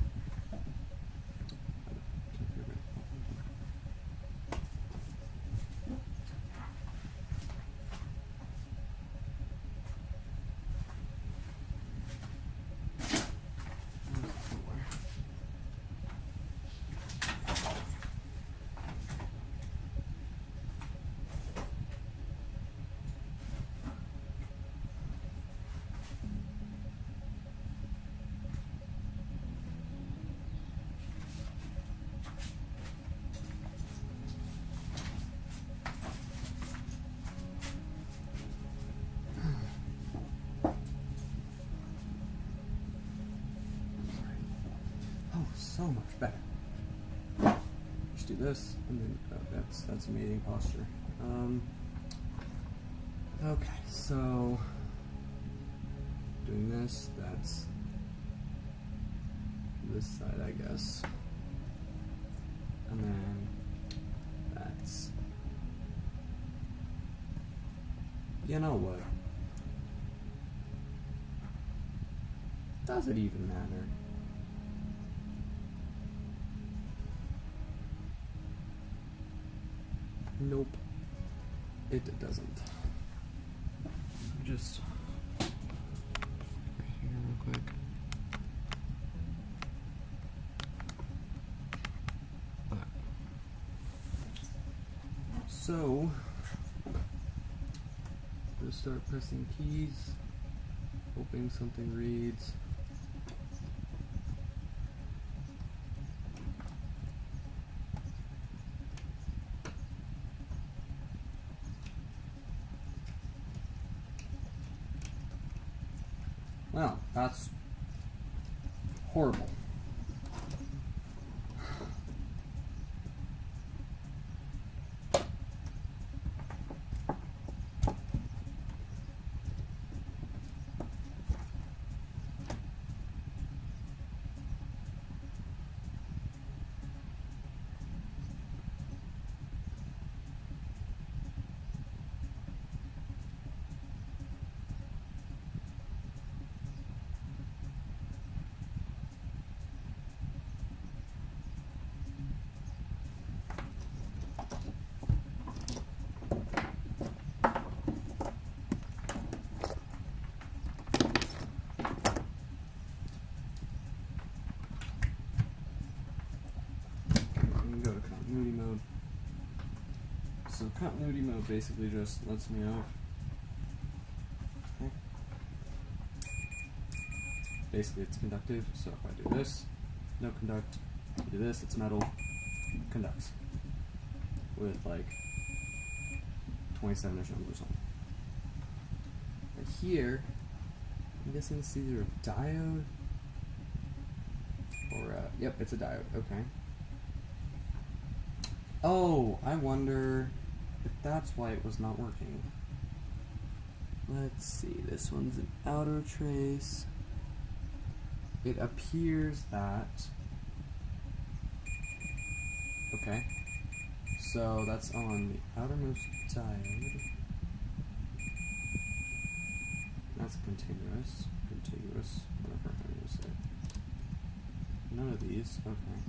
So much better. Just do this, and then that's amazing posture. Okay, so doing this, that's this side, I guess, and then that's. You know what? Does it even matter? Nope. It doesn't. Just right here real quick. Okay. So just start pressing keys, hoping something reads. Well, that's horrible. So continuity mode basically just lets me know. Okay. Basically it's conductive, so if I do this, no conduct, do this, it's metal, conducts. With like 27-ish numbers on. Right here, I'm guessing it's either a diode or yep, it's a diode, okay. Oh, I wonder if that's why it was not working. Let's see, this one's an outer trace. It appears that... Okay. So that's on the outermost diode. That's contiguous, whatever I'm going to say. None of these, okay.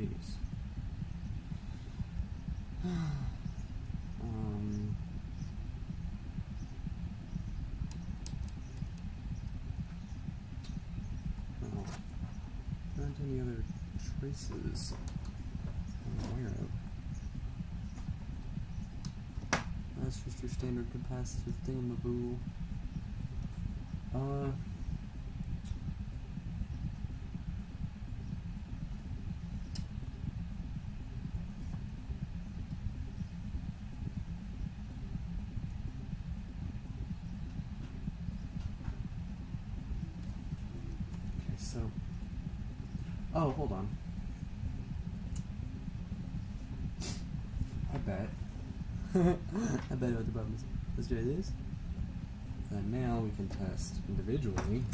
Jeez. Oh. Aren't any other traces I'm aware of. That's just your standard capacitive thingamaboo. So, oh, hold on. I bet. I bet what the problem is. Let's try this. And now we can test individually.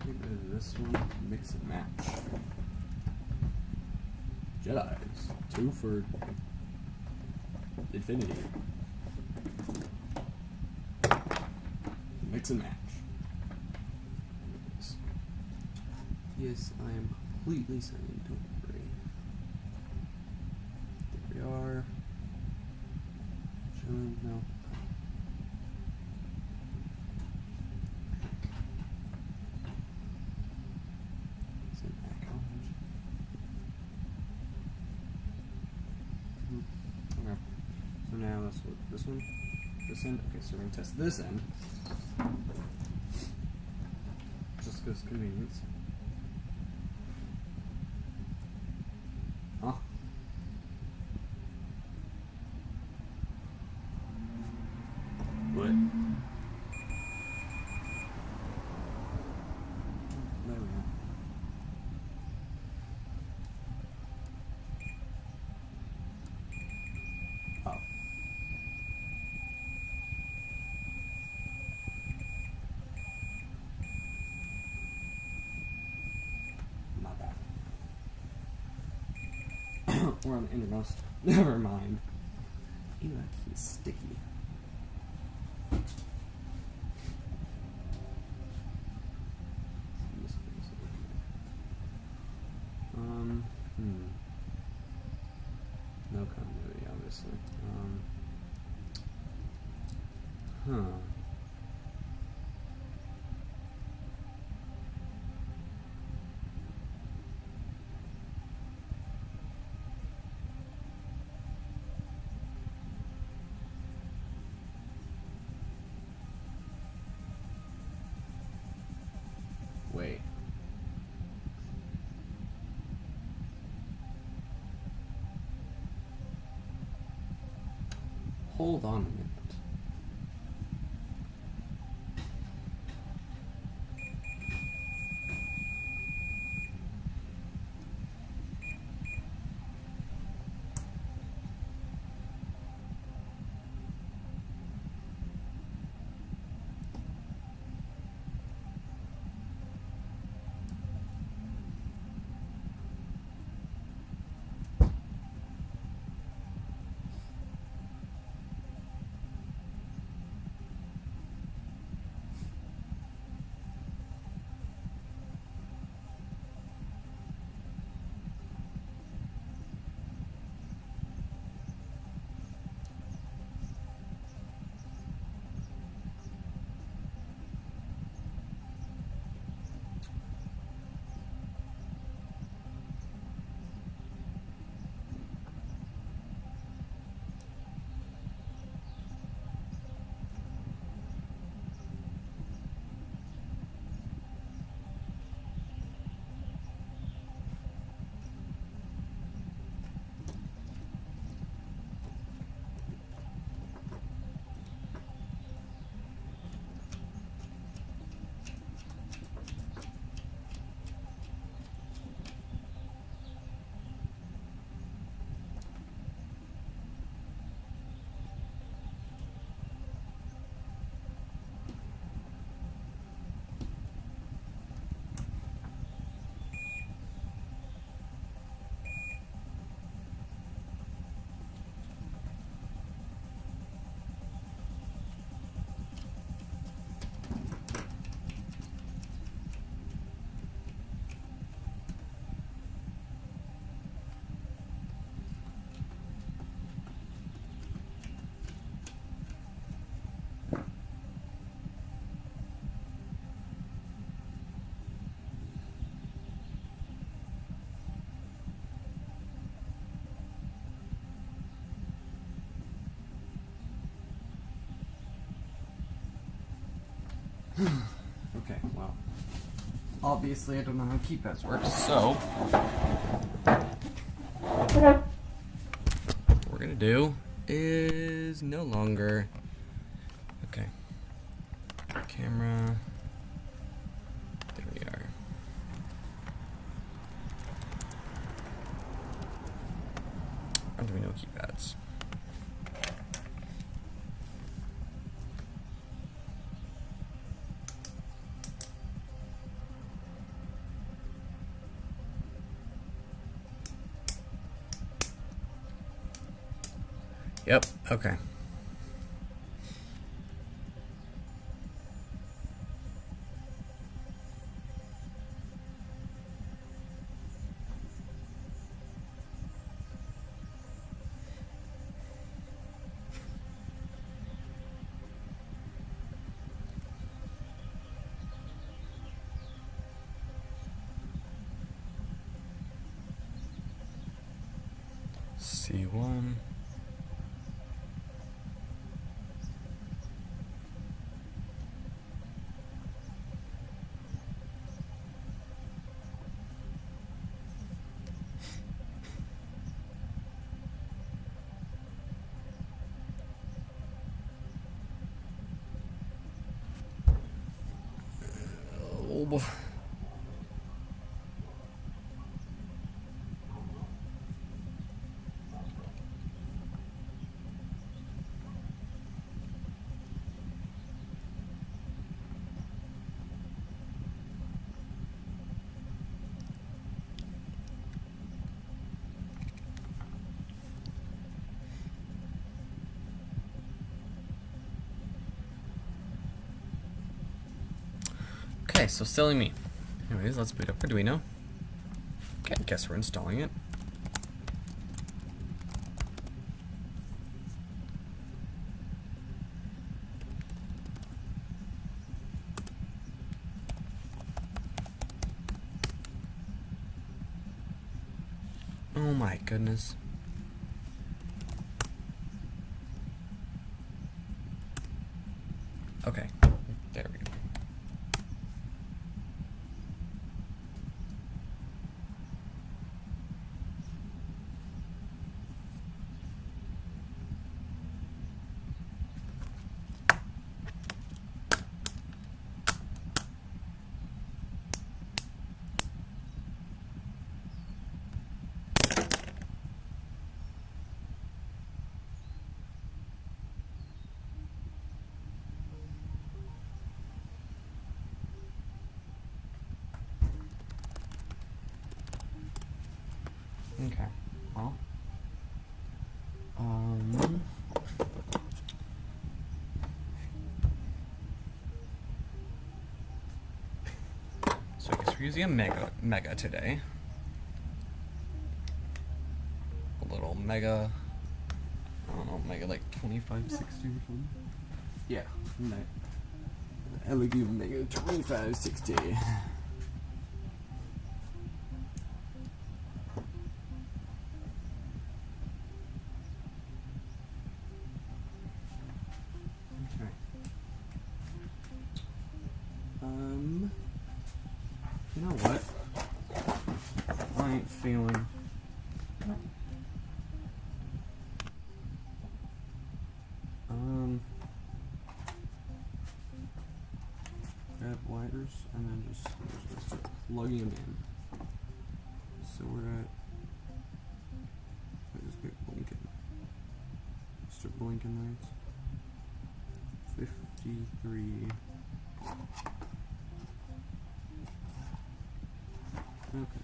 Get rid of this one. Mix and match. Jedi's. 2 for infinity. Mix and match. Yes, I am completely silent, don't worry. There we are. Showing, no. Is it echo? Okay. So now that's what this one? This end? Okay, so we're gonna test this end. Just because convenience. Huh? What? There we go. Oh. Not bad. We're on the innermost. Never mind. Ew, that key is sticky. No continuity, obviously. Huh. Wait. Hold on a minute. Okay, well, obviously I don't know how keypads work, so what we're gonna do is no longer. Okay, camera. There we are. Or do we know keypads? Yep, okay. C1. Oh. Okay, so silly me. Anyways, let's boot up Arduino. Okay, I guess we're installing it. Oh my goodness. Okay, there we go. Okay, well, so I guess we're using a mega today. A little mega, I don't know, mega like 2560 or something. Yeah, LED mega 2560. You know what? I ain't feeling. Grab wires and then just start plugging them in. So we're at. I just get blinking. Start blinking lights. 53. Okay.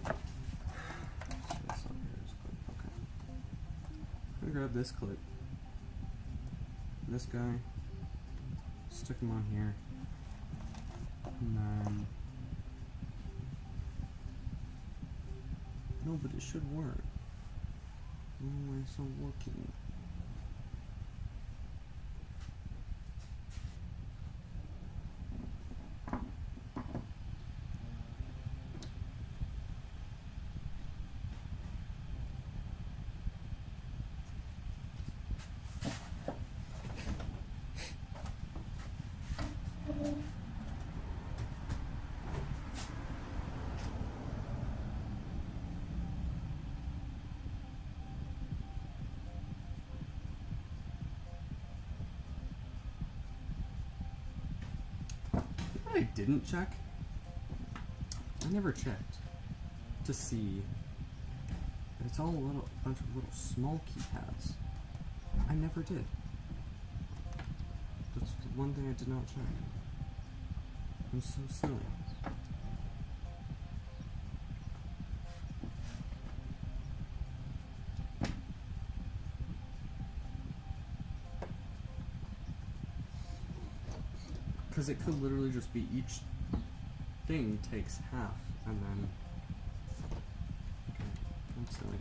So this up here is clip. Okay. I'm gonna grab this clip. This guy. Stick him on here. And then. No, but it should work. Why is it not working? didn't check, I never checked to see that it's all a bunch of little small keypads. I never did. That's the one thing I did not check. I'm so silly. Because it could literally just be each thing takes half, and then... Okay, I'm silly.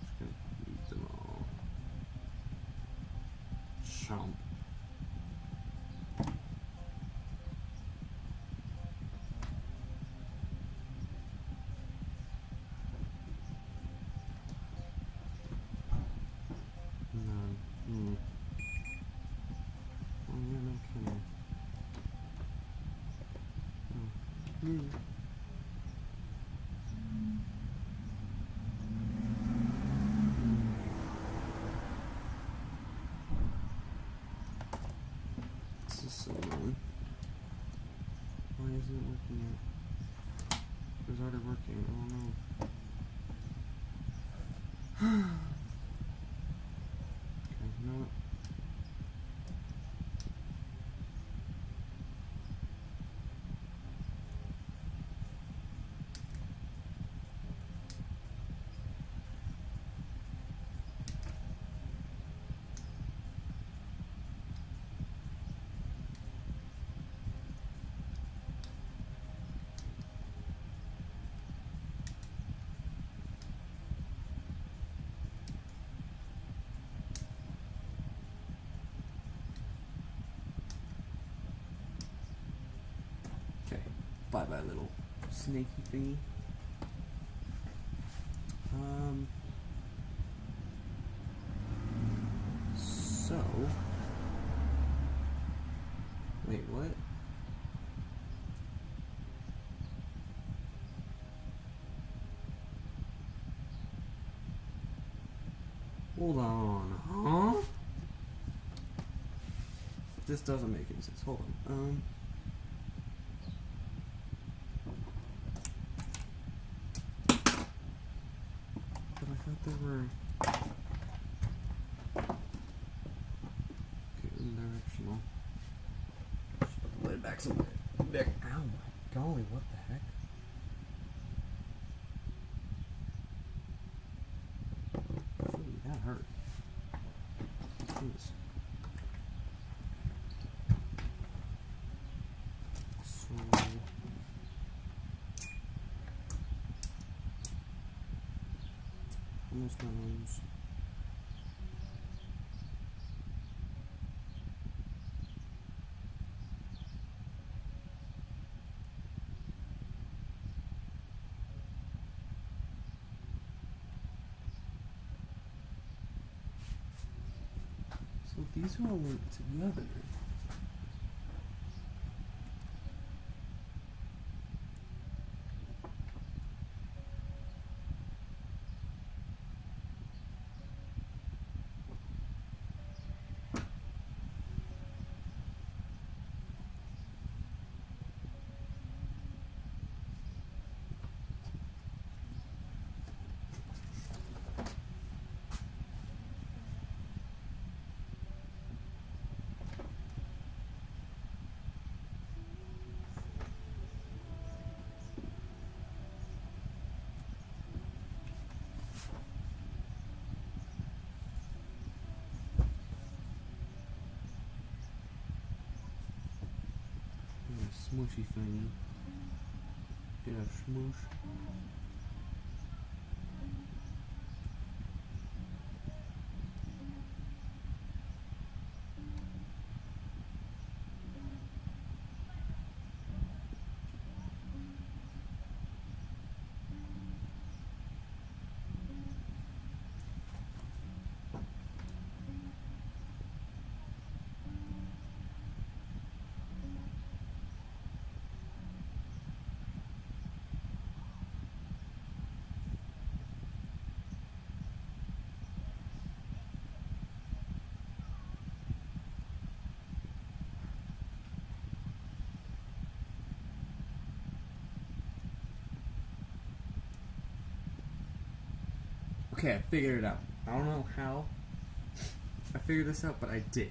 Just gonna eat them all. Chomp. No. Oh, yeah, no kidding. Oh. This is so annoying. Why isn't it working yet? It was already working. Oh no. Okay, you know what? Okay, bye bye, little snaky thingy. So. Wait, what? Hold on, huh? This doesn't make any sense. Hold on. But I thought they were. Okay, unidirectional. Just put the lid back somewhere. Back. Ow, my golly, what the heck? Ooh, that hurt. Jeez. So. Almost knows. So these are all linked together. Smooshy thingy. Get a smoosh. Okay, I figured it out. I don't know how I figured this out, but I did.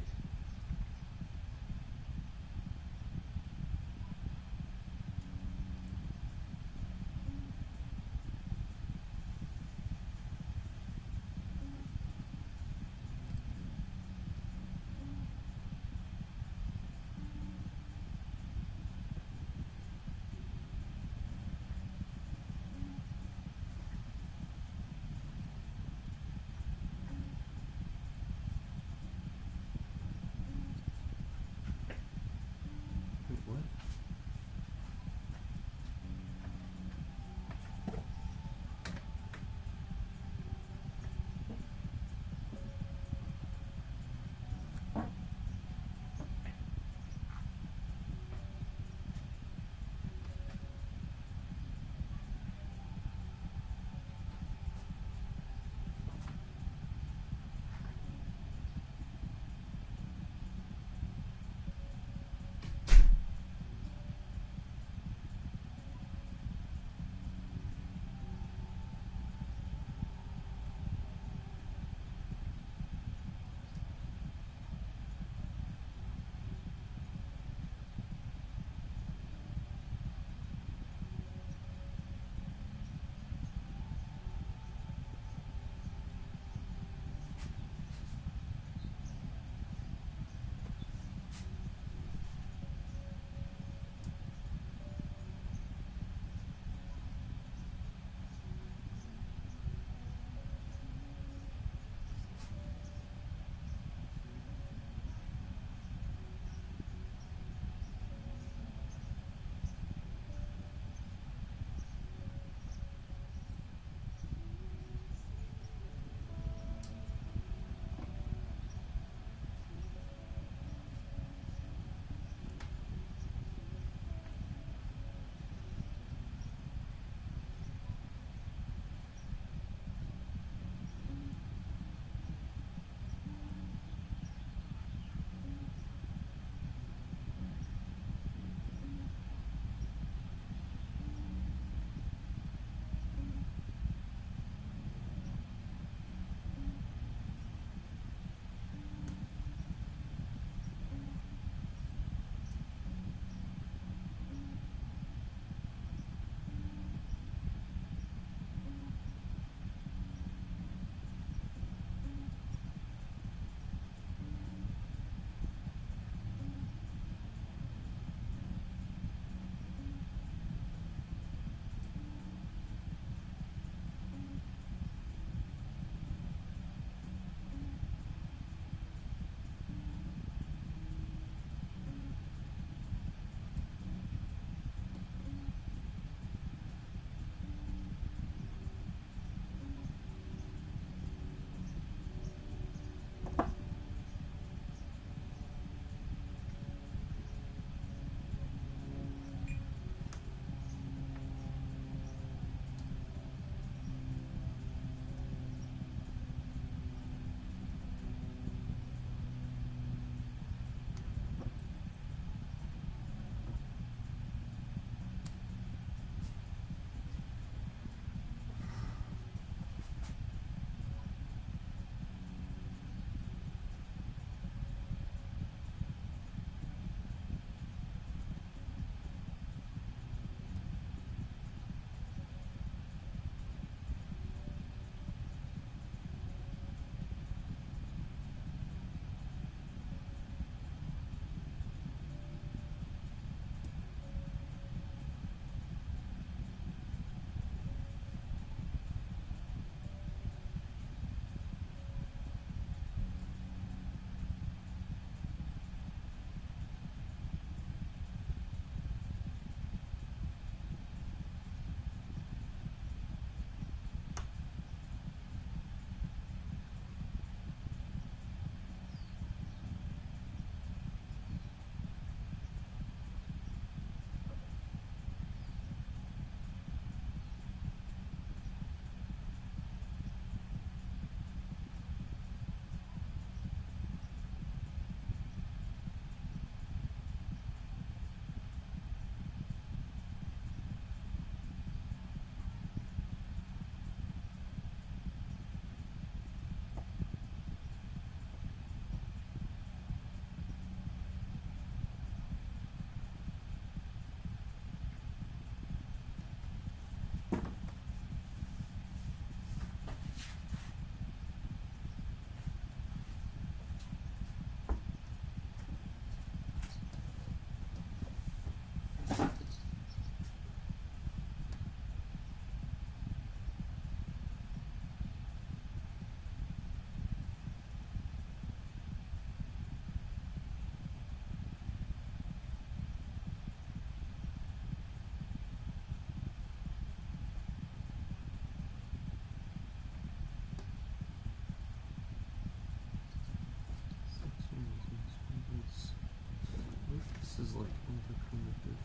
this is like interconnected.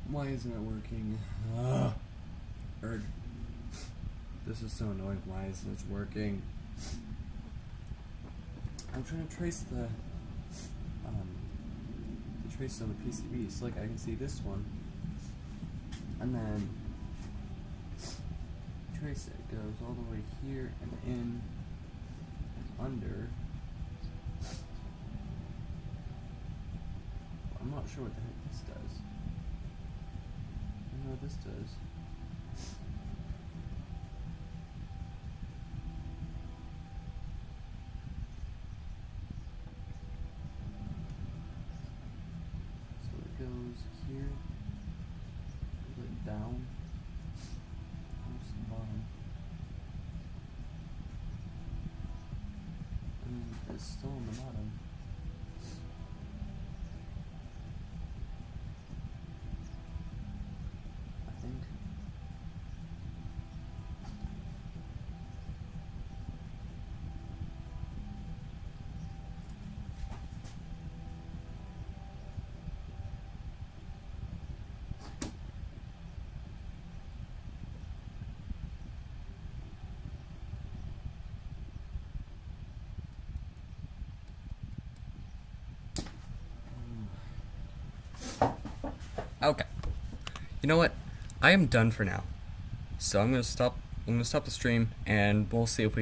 Why isn't it working? This is so annoying. Why isn't it working? I'm trying to trace the trace on the PCB. So like I can see this one, and then trace it. It goes all the way here and in and under. I'm not sure what the heck this does. I know what this does. So it goes here, goes like down, almost to the bottom, and it's still on the bottom. I think. Okay. You know what? I am done for now. So I'm gonna stop the stream and we'll see if we